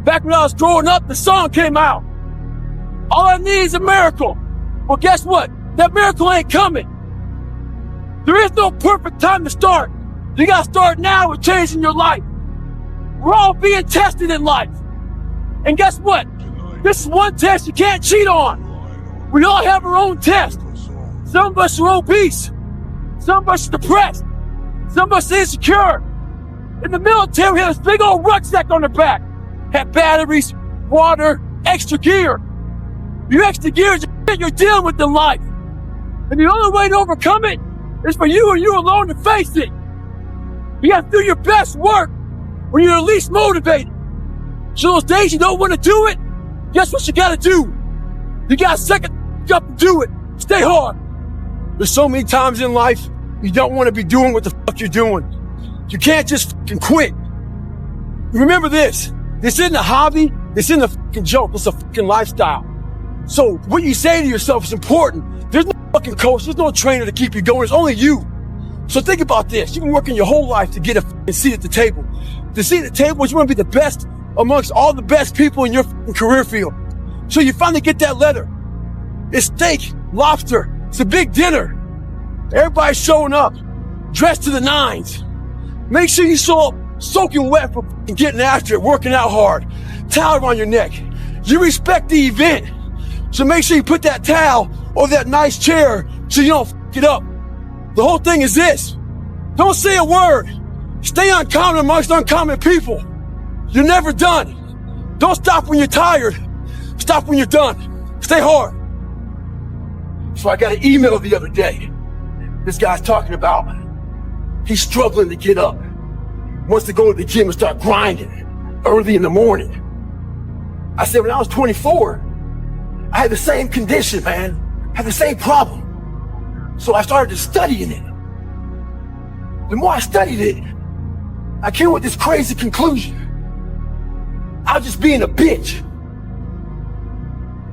S3: Back when I was growing up, the song came out. All I need is a miracle. Well, guess what? That miracle ain't coming. There is no perfect time to start. You gotta start now with changing your life. We're all being tested in life. And guess what? This is one test you can't cheat on. We all have our own test. Some of us are obese. Some of us are depressed. Some of us are insecure. In the military, we had this big old rucksack on the back. Had batteries, water, extra gear. Your extra gear is the shit you're dealing with in life. And the only way to overcome it is for you and you alone to face it. You have to do your best work when you're least motivated. So those days you don't want to do it, guess what you gotta do? You gotta second up and do it. Stay hard. There's so many times in life you don't want to be doing what the fuck you're doing. You can't just fucking quit. Remember this. This isn't a hobby. This isn't a fucking joke. It's a fucking lifestyle. So what you say to yourself is important. There's no fucking coach. There's no trainer to keep you going. It's only you. So think about this. You've been working your whole life to get a fucking seat at the table. The seat at the table is you want to be the best amongst all the best people in your fucking career field. So you finally get that letter. It's steak, lobster. It's a big dinner. Everybody's showing up, dressed to the nines. Make sure you show up soaking wet for getting after it, working out hard. Towel around your neck. You respect the event. So make sure you put that towel over that nice chair so you don't fuck it up. The whole thing is this. Don't say a word. Stay uncommon amongst uncommon people. You're never done. Don't stop when you're tired. Stop when you're done. Stay hard. So I got an email the other day. This guy's talking about he's struggling to get up. Wants to go to the gym and start grinding early in the morning. I said, when I was 24, I had the same condition, man. I had the same problem. So I started studying it. The more I studied it, I came with this crazy conclusion. I was just being a bitch.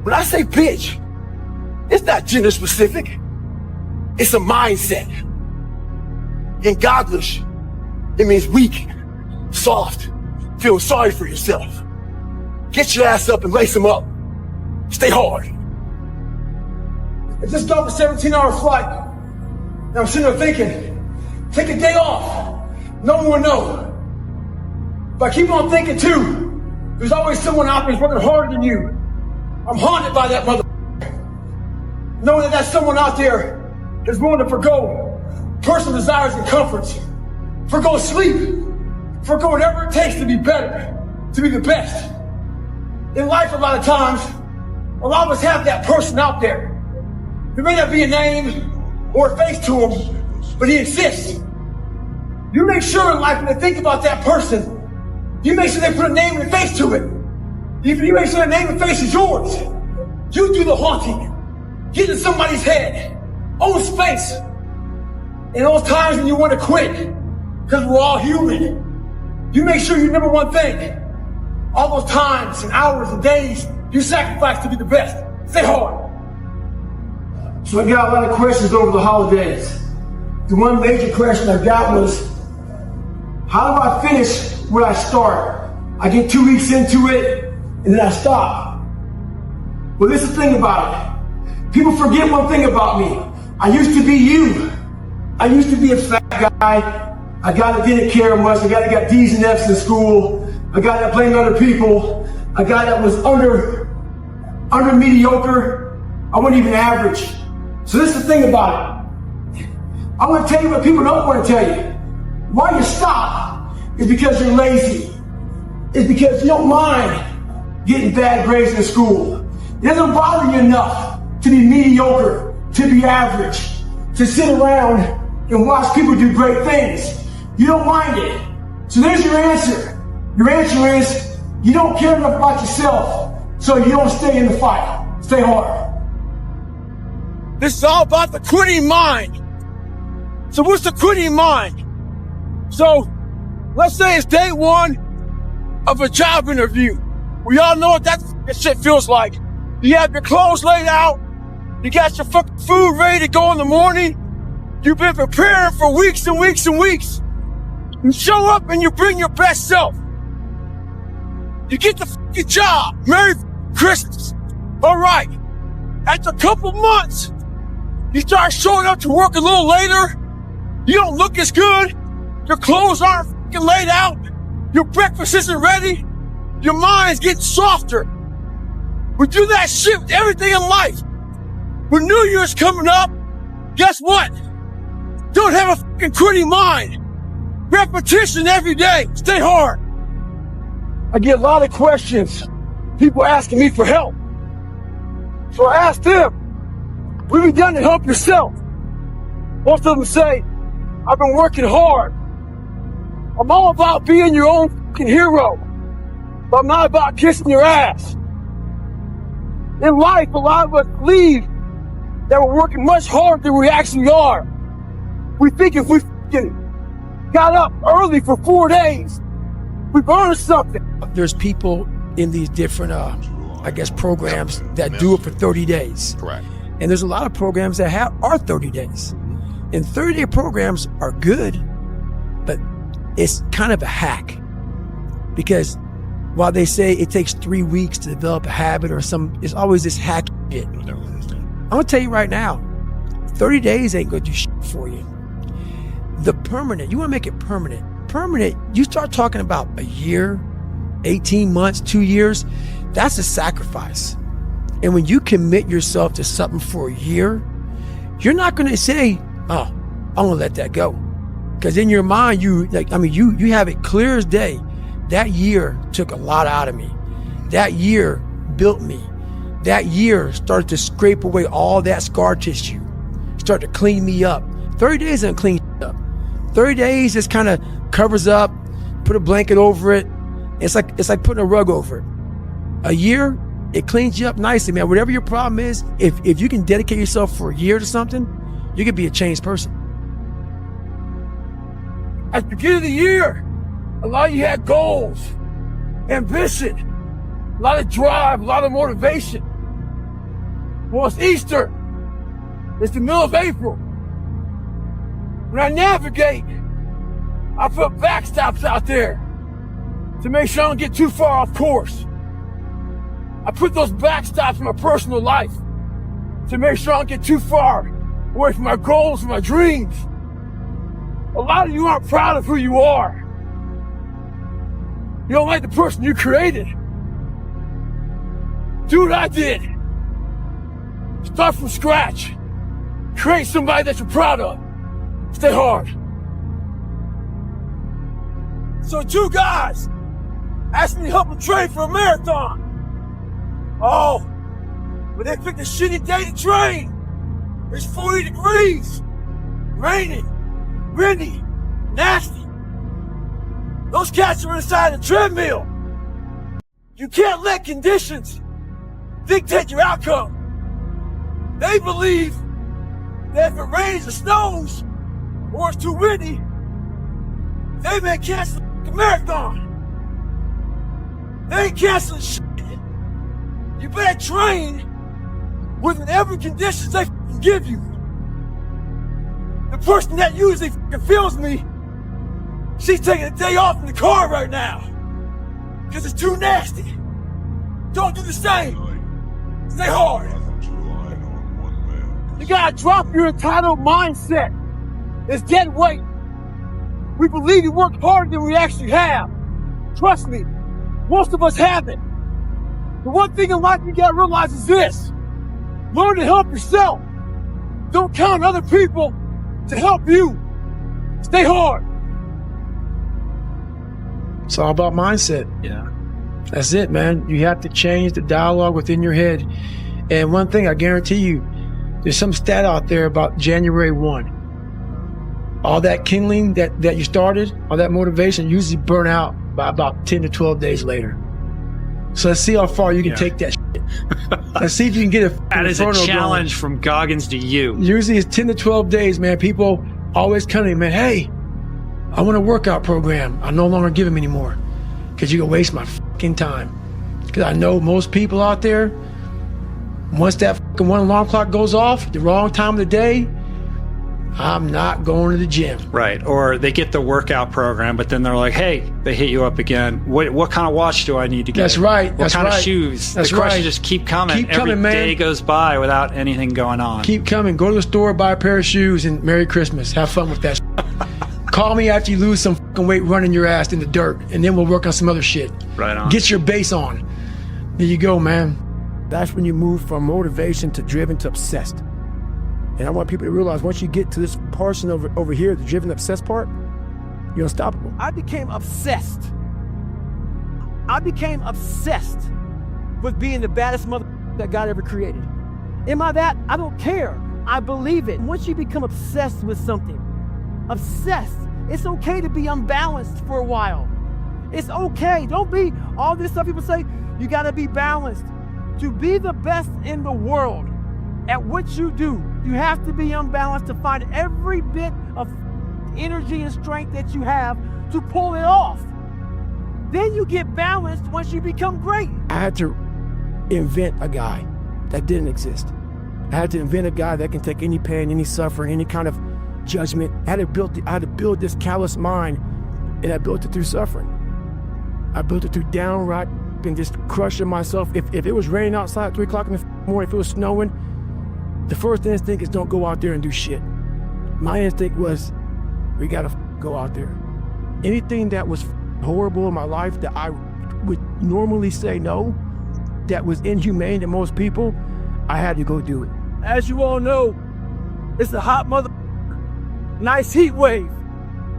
S3: When I say bitch, it's not gender specific. It's a mindset. In Godlish, it means weak, soft, feel sorry for yourself. Get your ass up and lace them up. Stay hard.
S5: I just got off a 17-hour flight. And I'm sitting there thinking, take a day off. No one will know. If I keep on thinking too, there's always someone out there who's working harder than you. I'm haunted by that mother. Knowing that there's someone out there that's willing to forgo personal desires and comforts, forgo sleep, forgo whatever it takes to be better, to be the best. In life, a lot of times, a lot of us have that person out there. There may not be a name or a face to him, but he exists. You make sure in life when they think about that person, you make sure they put a name and a face to it. You make sure the name and face is yours. You do the haunting. Get in somebody's head. Own space. In those times when you want to quit, because we're all human, you make sure you remember one thing. All those times and hours and days you sacrifice to be the best. Stay hard. So I got a lot of questions over the holidays. The one major question I got was, how do I finish where I start? I get 2 weeks into it, and then I stop. Well, this is the thing about it. People forget one thing about me. I used to be you. I used to be a fat guy, a guy that didn't care much, a guy that got D's and F's in school, a guy that blamed other people, a guy that was under mediocre. I wasn't even average. So this is the thing about it. I want to tell you what people don't want to tell you. Why you stop is because you're lazy. It's because you don't mind getting bad grades in school. It doesn't bother you enough to be mediocre, to be average, to sit around and watch people do great things. You don't mind it. So there's your answer. Your answer is you don't care enough about yourself, so you don't stay in the fight. Stay hard.
S1: This is all about the quitting mind. So what's the quitting mind? So let's say it's day one of a job interview. We all know what that shit feels like. You have your clothes laid out. You got your fucking food ready to go in the morning. You've been preparing for weeks and weeks and weeks. You show up and you bring your best self. You get the fucking job. Merry Christmas. All right. After a couple months, you start showing up to work a little later. You don't look as good. Your clothes aren't fucking laid out. Your breakfast isn't ready. Your mind's getting softer. We do that shit with everything in life. When New Year's coming up, guess what? Don't have a fucking quitting mind. Repetition every day. Stay hard. I get a lot of questions. People asking me for help. So I asked them, what have you done to help yourself? Most of them say, I've been working hard. I'm all about being your own fucking hero. But I'm not about kissing your ass. In life, a lot of us believe that we're working much harder than we actually are. We think if we fucking got up early for 4 days, we've earned something.
S4: There's people in these different, programs that do it for 30 days.
S7: Correct.
S4: And there's a lot of programs that are 30 days. And 30-day programs are good, but it's kind of a hack. Because while they say it takes 3 weeks to develop a habit or it's always this hack shit. I'm gonna tell you right now, 30 days ain't gonna do shit for you. The permanent, you wanna make it permanent. Permanent, you start talking about a year, 18 months, 2 years, that's a sacrifice. And when you commit yourself to something for a year, you're not gonna say, oh, I'm gonna let that go. Because in your mind, you have it clear as day. That year took a lot out of me. That year built me. That year started to scrape away all that scar tissue. Started to clean me up. 30 days doesn't clean up. 30 days just kind of covers up, put a blanket over it. It's like putting a rug over it. A year, it cleans you up nicely, man. Whatever your problem is, if you can dedicate yourself for a year to something, you can be a changed person.
S1: At the beginning of the year, a lot of you had goals, ambition, a lot of drive, a lot of motivation. Well, it's Easter. It's the middle of April. When I navigate, I put backstops out there to make sure I don't get too far off course. I put those backstops in my personal life to make sure I don't get too far away from my goals and my dreams. A lot of you aren't proud of who you are. You don't like the person you created. Do what I did. Start from scratch. Create somebody that you're proud of. Stay hard. So 2 guys asked me to help them train for a marathon. Oh, but they picked a shitty day to train. It's 40 degrees, raining, windy, nasty. Those cats are inside the treadmill. You can't let conditions dictate your outcome. They believe that if it rains or snows, or it's too windy, they may cancel the marathon. They ain't canceling shit. You better train with whatever conditions they can give you. The person that usually feels me, she's taking a day off in the car right now because it's too nasty. Don't do the same.
S5: Stay hard. You gotta drop your entitled mindset. It's dead weight. We believe you work harder than we actually have. Trust me, most of us haven't. The one thing in life you gotta realize is this. Learn to help yourself. Don't count on other people to help you. Stay hard.
S3: It's all about mindset.
S6: Yeah.
S3: That's it, man. You have to change the dialogue within your head. And one thing I guarantee you, there's some stat out there about January 1. All that kindling that you started, all that motivation usually burn out by about 10 to 12 days later. So let's see how far you can take that shit. Let's see if you can get
S6: That is a challenge from Goggins to you.
S3: Usually it's 10 to 12 days, man. People always come to me, man, hey, I want a workout program. I no longer give them anymore because you can waste my fucking time. Because I know most people out there, once that fucking one alarm clock goes off, the wrong time of the day, I'm not going to the gym.
S6: Right. Or they get the workout program, but then they're like, hey, they hit you up again. What kind of watch do I need to get?
S3: That's right.
S6: What
S3: That's
S6: kind
S3: right.
S6: of shoes?
S3: That's
S6: the questions
S3: right.
S6: just keep coming.
S3: Keep coming, man.
S6: Every day goes by without anything going on.
S3: Keep coming. Go to the store, buy a pair of shoes, and Merry Christmas. Have fun with that shit. Call me after you lose some fucking weight running your ass in the dirt, and then we'll work on some other shit.
S6: Right on.
S3: Get your base on. There you go, man.
S4: That's when you move from motivation to driven to obsessed. And I want people to realize once you get to this portion over here, the driven obsessed part, you're unstoppable.
S5: I became obsessed. I became obsessed with being the baddest mother that God ever created. Am I that? I don't care. I believe it. Once you become obsessed with something, obsessed, it's okay to be unbalanced for a while. It's okay. Don't be all this stuff people say, you gotta be balanced. To be the best in the world at what you do, you have to be unbalanced to find every bit of energy and strength that you have to pull it off. Then you get balanced once you become great.
S4: I had to invent a guy that didn't exist. I had to invent a guy that can take any pain, any suffering, any kind of judgment. I had to build this callous mind, and I built it through suffering. I built it through downright and just crushing myself. If it was raining outside at 3 o'clock in the morning, if it was snowing, the first instinct is don't go out there and do shit. My instinct was, we gotta go out there. Anything that was horrible in my life that I would normally say no, that was inhumane to most people, I had to go do it.
S5: As you all know, it's a hot nice heat wave.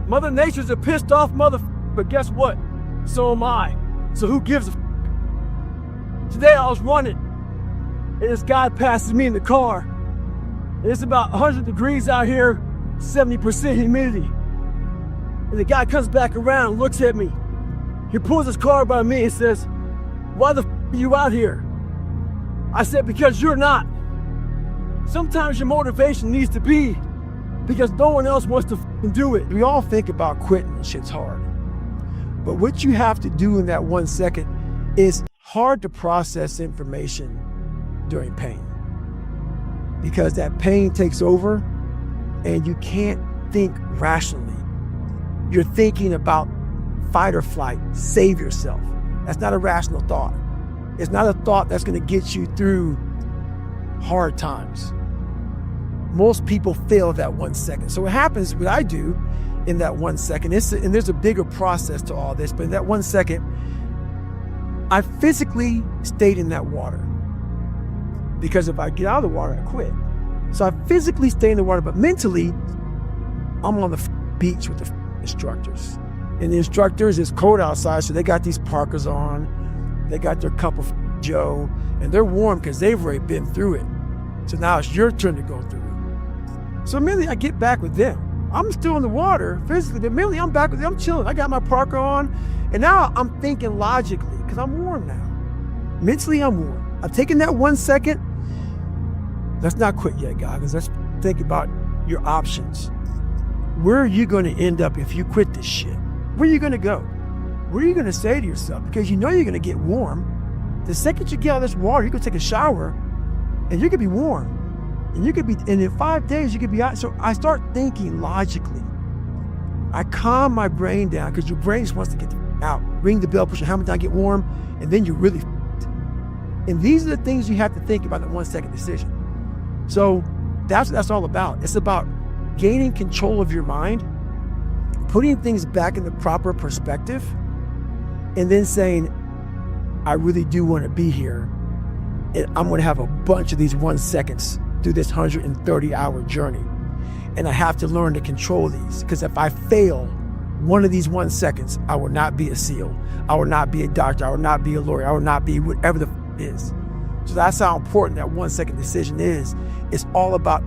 S5: Mother Nature's a pissed off but guess what? So am I. So who gives a Today I was running, and this guy passes me in the car. And it's about 100 degrees out here, 70% humidity. And the guy comes back around and looks at me. He pulls his car by me and says, why the are you out here? I said, because you're not. Sometimes your motivation needs to be because no one else wants to do it.
S4: We all think about quitting when shit's hard. But what you have to do in that 1 second is hard to process information during pain. Because that pain takes over and you can't think rationally. You're thinking about fight or flight, save yourself. That's not a rational thought. It's not a thought that's gonna get you through hard times. Most people fail that 1 second. So what happens, what I do in that 1 second, and there's a bigger process to all this, but in that 1 second, I physically stayed in that water. Because if I get out of the water, I quit. So I physically stay in the water, but mentally, I'm on the beach with the instructors. And the instructors, it's cold outside, so they got these parkas on, they got their cup of Joe, and they're warm because they've already been through it. So now it's your turn to go through it. So immediately I get back with them. I'm still in the water physically, but immediately I'm back with them, I'm chilling. I got my parka on, and now I'm thinking logically, because I'm warm now. Mentally, I'm warm. I've taken that 1 second. Let's not quit yet, Goggins. Let's think about your options. Where are you going to end up if you quit this shit? Where are you going to go? What are you going to say to yourself? Because you know you're going to get warm. The second you get out of this water, you're going to take a shower, and you're going to be warm. And in 5 days, you could be out. So I start thinking logically. I calm my brain down because your brain just wants to get out. Ring the bell, push your helmet down, get warm, and then you're really And these are the things you have to think about in a 1 second decision. So that's what that's all about. It's about gaining control of your mind, putting things back in the proper perspective, and then saying, I really do want to be here. And I'm going to have a bunch of these 1 seconds through this 130-hour journey. And I have to learn to control these, because if I fail one of these 1 seconds, I will not be a SEAL. I will not be a doctor. I will not be a lawyer. I will not be whatever the is. So that's how important that 1 second decision is. It's all about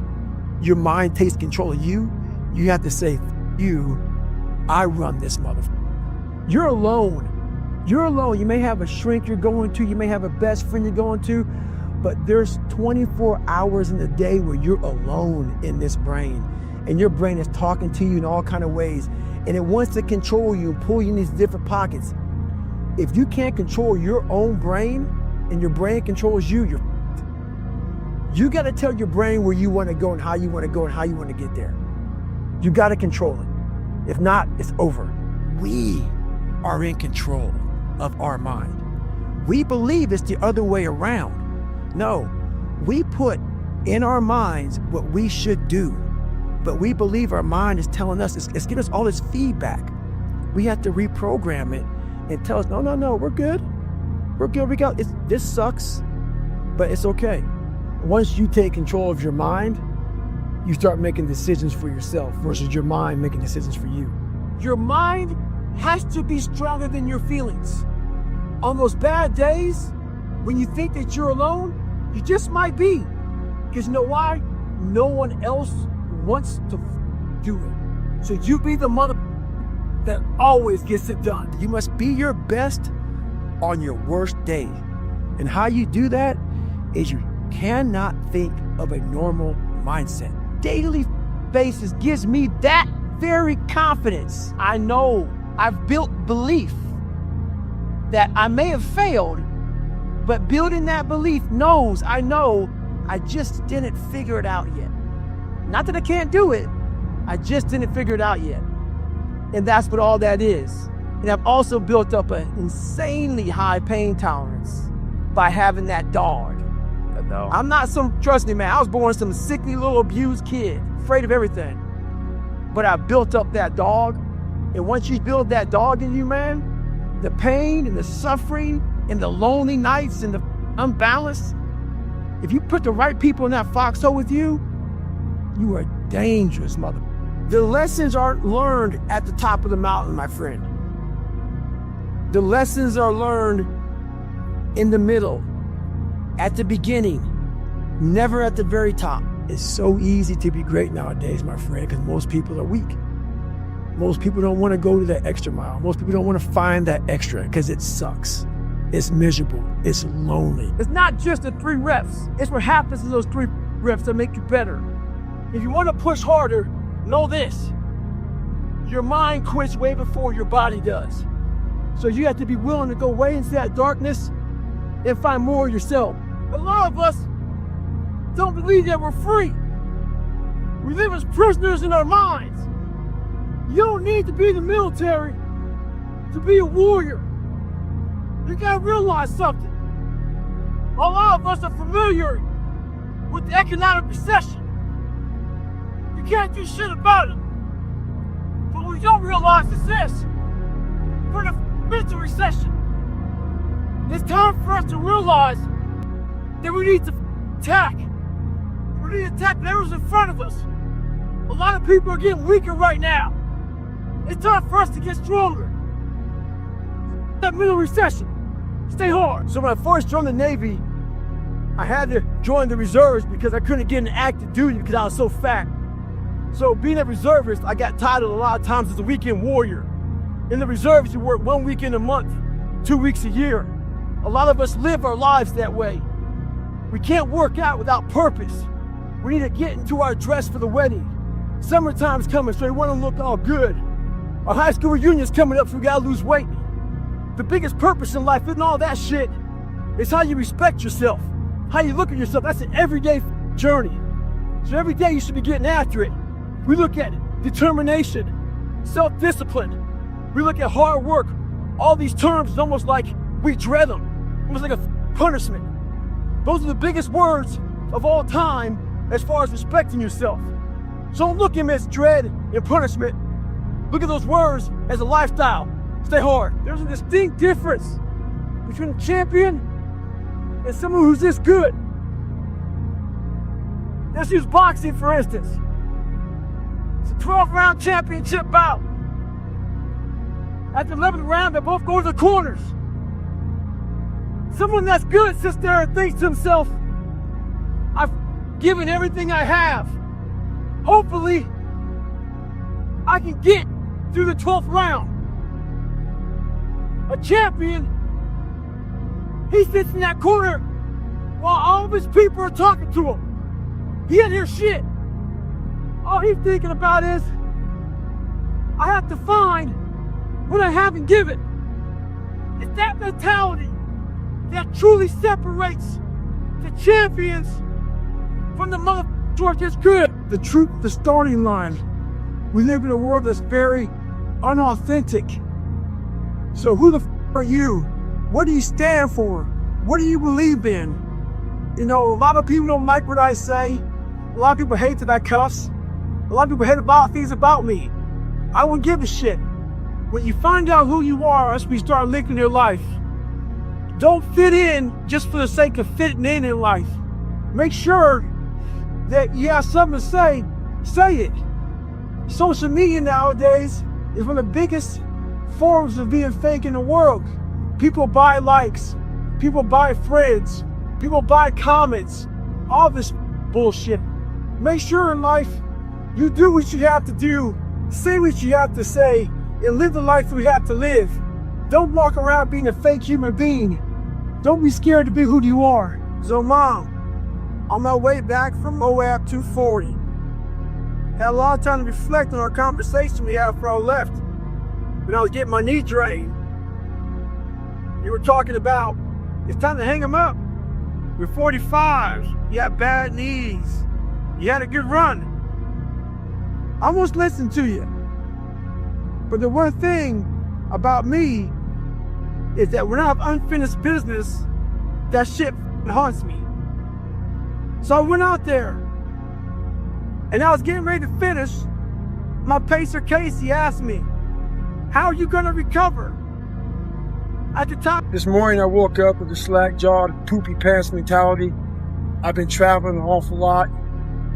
S4: your mind takes control of you. You have to say, you, I run this motherfucker. You're alone. You're alone. You may have a shrink you're going to. You may have a best friend you're going to. But there's 24 hours in the day where you're alone in this brain. And your brain is talking to you in all kinds of ways. And it wants to control you and pull you in these different pockets. If you can't control your own brain and your brain controls you, you're f***ed. You got to tell your brain where you want to go and how you want to go and how you want to get there. You got to control it. If not, it's over. We are in control of our mind. We believe it's the other way around. No, we put in our minds what we should do, but we believe our mind is telling us, it's giving us all this feedback. We have to reprogram it and tell us, no, we're good. We're good, we got, this sucks, but it's okay. Once you take control of your mind, you start making decisions for yourself versus your mind making decisions for you.
S3: Your mind has to be stronger than your feelings. On those bad days, when you think that you're alone, you just might be. Because you know why? No one else wants to do it. So you be the mother that always gets it done.
S4: You must be your best on your worst day. And how you do that is you cannot think of a normal mindset. Daily basis gives me that very confidence. I know I've built belief that I may have failed, but building that belief knows, I know I just didn't figure it out yet. Not that I can't do it, I just didn't figure it out yet. And that's what all that is. And I've also built up an insanely high pain tolerance by having that dog. No. I'm not trust me, man, I was born some sickly little abused kid, afraid of everything. But I built up that dog. And once you build that dog in you, man, the pain and the suffering and the lonely nights and the imbalance, if you put the right people in that foxhole with you, you are dangerous, mother. The lessons aren't learned at the top of the mountain, my friend. The lessons are learned in the middle, at the beginning, never at the very top. It's so easy to be great nowadays, my friend, because most people are weak. Most people don't want to go to that extra mile. Most people don't want to find that extra because it sucks. It's miserable. It's lonely.
S3: It's not just the 3 reps. It's what happens in those 3 reps that make you better. If you want to push harder, know this. Your mind quits way before your body does. So you have to be willing to go way into that darkness and find more of yourself. A lot of us don't believe that we're free. We live as prisoners in our minds. You don't need to be in the military to be a warrior. You gotta realize something. A lot of us are familiar with the economic recession. You can't do shit about it. But what we don't realize is this. We're in a mental recession. It's time for us to realize that we need to attack. We need to attack whatever's in front of us. A lot of people are getting weaker right now. It's time for us to get stronger. That middle recession. Stay hard.
S5: So when I first joined the Navy, I had to join the reserves because I couldn't get an active duty because I was so fat. So being a reservist, I got titled a lot of times as a weekend warrior. In the reserves, you work 1 weekend a month, 2 weeks a year. A lot of us live our lives that way. We can't work out without purpose. We need to get into our dress for the wedding. Summertime's coming, so we want to look all good. Our high school reunion's coming up, so we gotta lose weight. The biggest purpose in life isn't all that shit. It's how you respect yourself, how you look at yourself. That's an everyday journey. So every day you should be getting after it. We look at determination, self-discipline. We look at hard work. All these terms is almost like we dread them, almost like a punishment. Those are the biggest words of all time as far as respecting yourself. So don't look at them as dread and punishment. Look at those words as a lifestyle. Stay hard. There's a distinct difference between a champion and someone who's this good. Let's use boxing, for instance. It's a 12-round championship bout. At the 11th round, they both go to the corners. Someone that's good sits there and thinks to himself, I've given everything I have. Hopefully, I can get through the 12th round. A champion, he sits in that corner while all of his people are talking to him. He ain't hear shit. All he's thinking about is, I have to find what I haven't given. It's that mentality that truly separates the champions from the motherfuckers who are just good.
S3: The truth, the starting line. We live in a world that's very unauthentic. So who the are you? What do you stand for? What do you believe in? You know, a lot of people don't like what I say. A lot of people hate that I cuss. A lot of people hate a lot of things about me. I won't give a shit. When you find out who you are, that's when you start living your life. Don't fit in just for the sake of fitting in life. Make sure that you have something to say it. Social media nowadays is one of the biggest forms of being fake in the world. People buy likes, people buy friends, people buy comments, all this bullshit. Make sure in life you do what you have to do, say what you have to say, and live the life we have to live. Don't walk around being a fake human being. Don't be scared to be who you are. So Mom, on my way back from Moab 240, had a lot of time to reflect on our conversation we had before I left. When I was getting my knee drained, you were talking about, it's time to hang them up. You're 45, you have bad knees, you had a good run. I almost listened to you. But the one thing about me is that when I have unfinished business, that shit haunts me. So I went out there, and I was getting ready to finish. My pacer Casey asked me, how are you gonna recover? At the time,
S5: this morning I woke up with a slack-jawed, poopy pants mentality. I've been traveling an awful lot,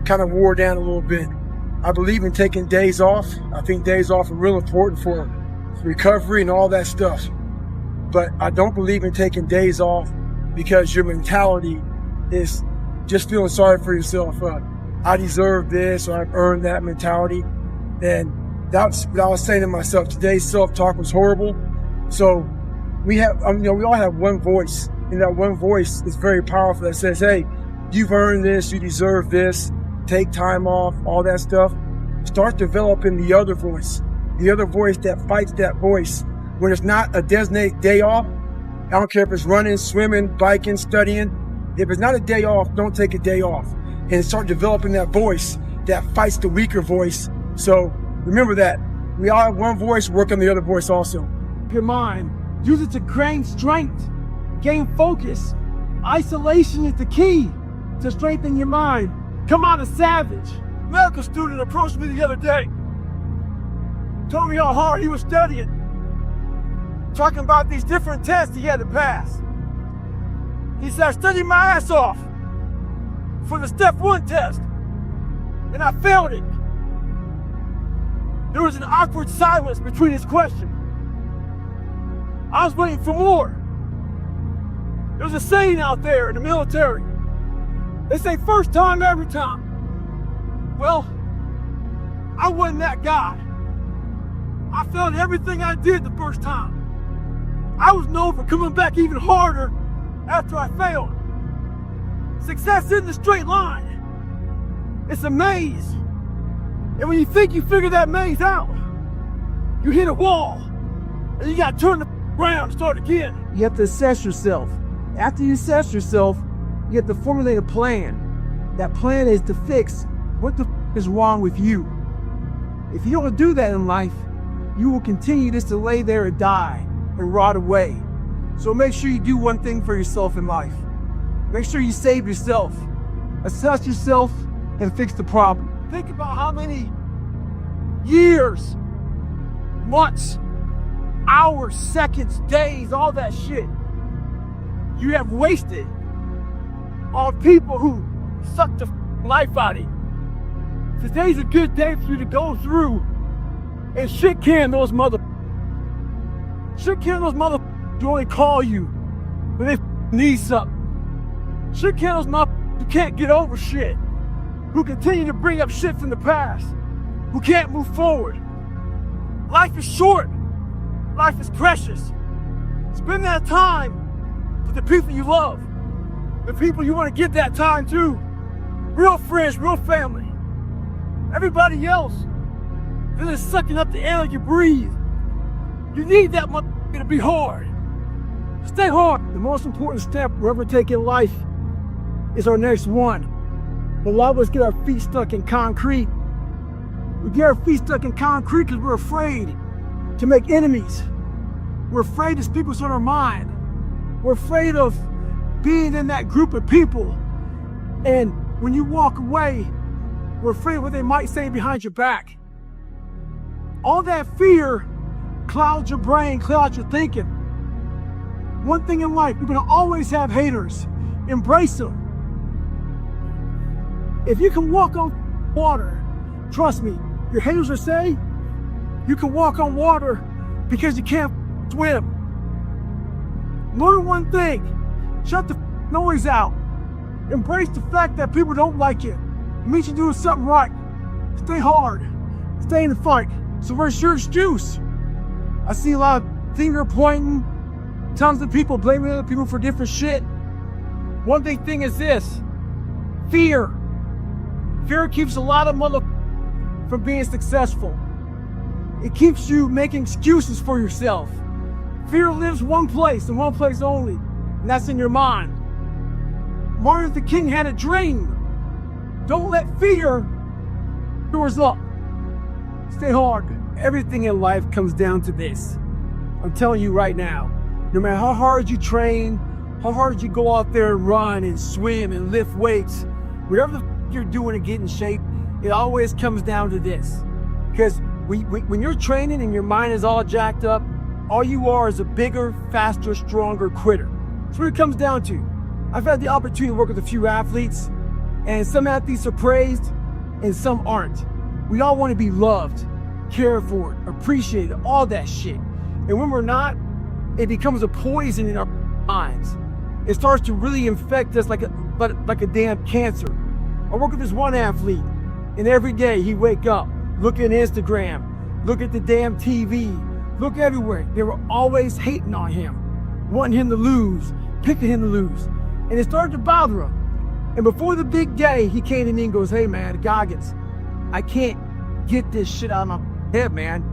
S5: kind of wore down a little bit. I believe in taking days off. I think days off are real important for recovery and all that stuff. But I don't believe in taking days off because your mentality is just feeling sorry for yourself. I deserve this, or I've earned that mentality. And that's what I was saying to myself. Today's self-talk was horrible. So we all have one voice, and that one voice is very powerful that says, hey, you've earned this, you deserve this, take time off, all that stuff. Start developing the other voice that fights that voice. When it's not a designated day off, I don't care if it's running, swimming, biking, studying. If it's not a day off, don't take a day off. And start developing that voice that fights the weaker voice. So remember that. We all have one voice, work on the other voice also.
S3: Your mind, use it to gain strength, gain focus. Isolation is the key to strengthen your mind. Come out a savage.
S5: Medical student approached me the other day. Told me how hard he was studying. Talking about these different tests he had to pass. He said, I studied my ass off for the step 1 test, and I failed it. There was an awkward silence between his questions. I was waiting for more. There's a saying out there in the military. They say first time, every time. Well, I wasn't that guy. I failed everything I did the first time. I was known for coming back even harder after I failed. Success isn't a straight line. It's a maze. And when you think you figured that maze out, you hit a wall. And you gotta turn the around and start again.
S3: You have to assess yourself. After you assess yourself, you have to formulate a plan. That plan is to fix what the is wrong with you. If you don't do that in life, you will continue just to lay there and die and rot away. So make sure you do one thing for yourself in life. Make sure you save yourself. Assess yourself and fix the problem. Think about how many years, months, hours, seconds, days, all that shit you have wasted on people who suck the life out of you. Today's a good day for you to go through and shit can those who only call you when they need something. Shit can those who can't get over shit, who continue to bring up shit from the past, who can't move forward. Life is short. Life is precious. Spend that time with the people you love, the people you want to give that time to. Real friends, real family. Everybody else, they're just sucking up the air you breathe. You need that motherfucker to be hard. Stay hard. The most important step we'll ever take in life is our next one. But a lot of us get our feet stuck in concrete. We get our feet stuck in concrete because we're afraid to make enemies. We're afraid to speak what's on our mind. We're afraid of being in that group of people. And when you walk away, we're afraid of what they might say behind your back. All that fear clouds your brain, clouds your thinking. One thing in life, you're gonna always have haters. Embrace them. If you can walk on water, trust me, your haters will say you can walk on water because you can't swim. Learn one thing, shut the noise out. Embrace the fact that people don't like you. It means you're doing something right. Stay hard, stay in the fight. So where's your juice? I see a lot of finger pointing, tons of people blaming other people for different shit. One big thing is this, fear. Fear keeps a lot of from being successful. It keeps you making excuses for yourself. Fear lives one place and one place only, and that's in your mind. Martin Luther King had a dream. Don't let fear doors up. Stay hard. Everything in life comes down to this. I'm telling you right now, no matter how hard you train, how hard you go out there and run and swim and lift weights, whatever the you're doing to get in shape, it always comes down to this. Because when you're training and your mind is all jacked up, all you are is a bigger, faster, stronger quitter. That's what it comes down to. I've had the opportunity to work with a few athletes, and some athletes are praised and some aren't. We all want to be loved, cared for, appreciated, all that shit. And when we're not, it becomes a poison in our minds. It starts to really infect us like a damn cancer. I work with this one athlete, and every day he'd wake up, look at Instagram, look at the damn TV, look everywhere. They were always hating on him, wanting him to lose, picking him to lose. And it started to bother him. And before the big day, he came to me and goes, hey man, Goggins, I can't get this shit out of my head, man.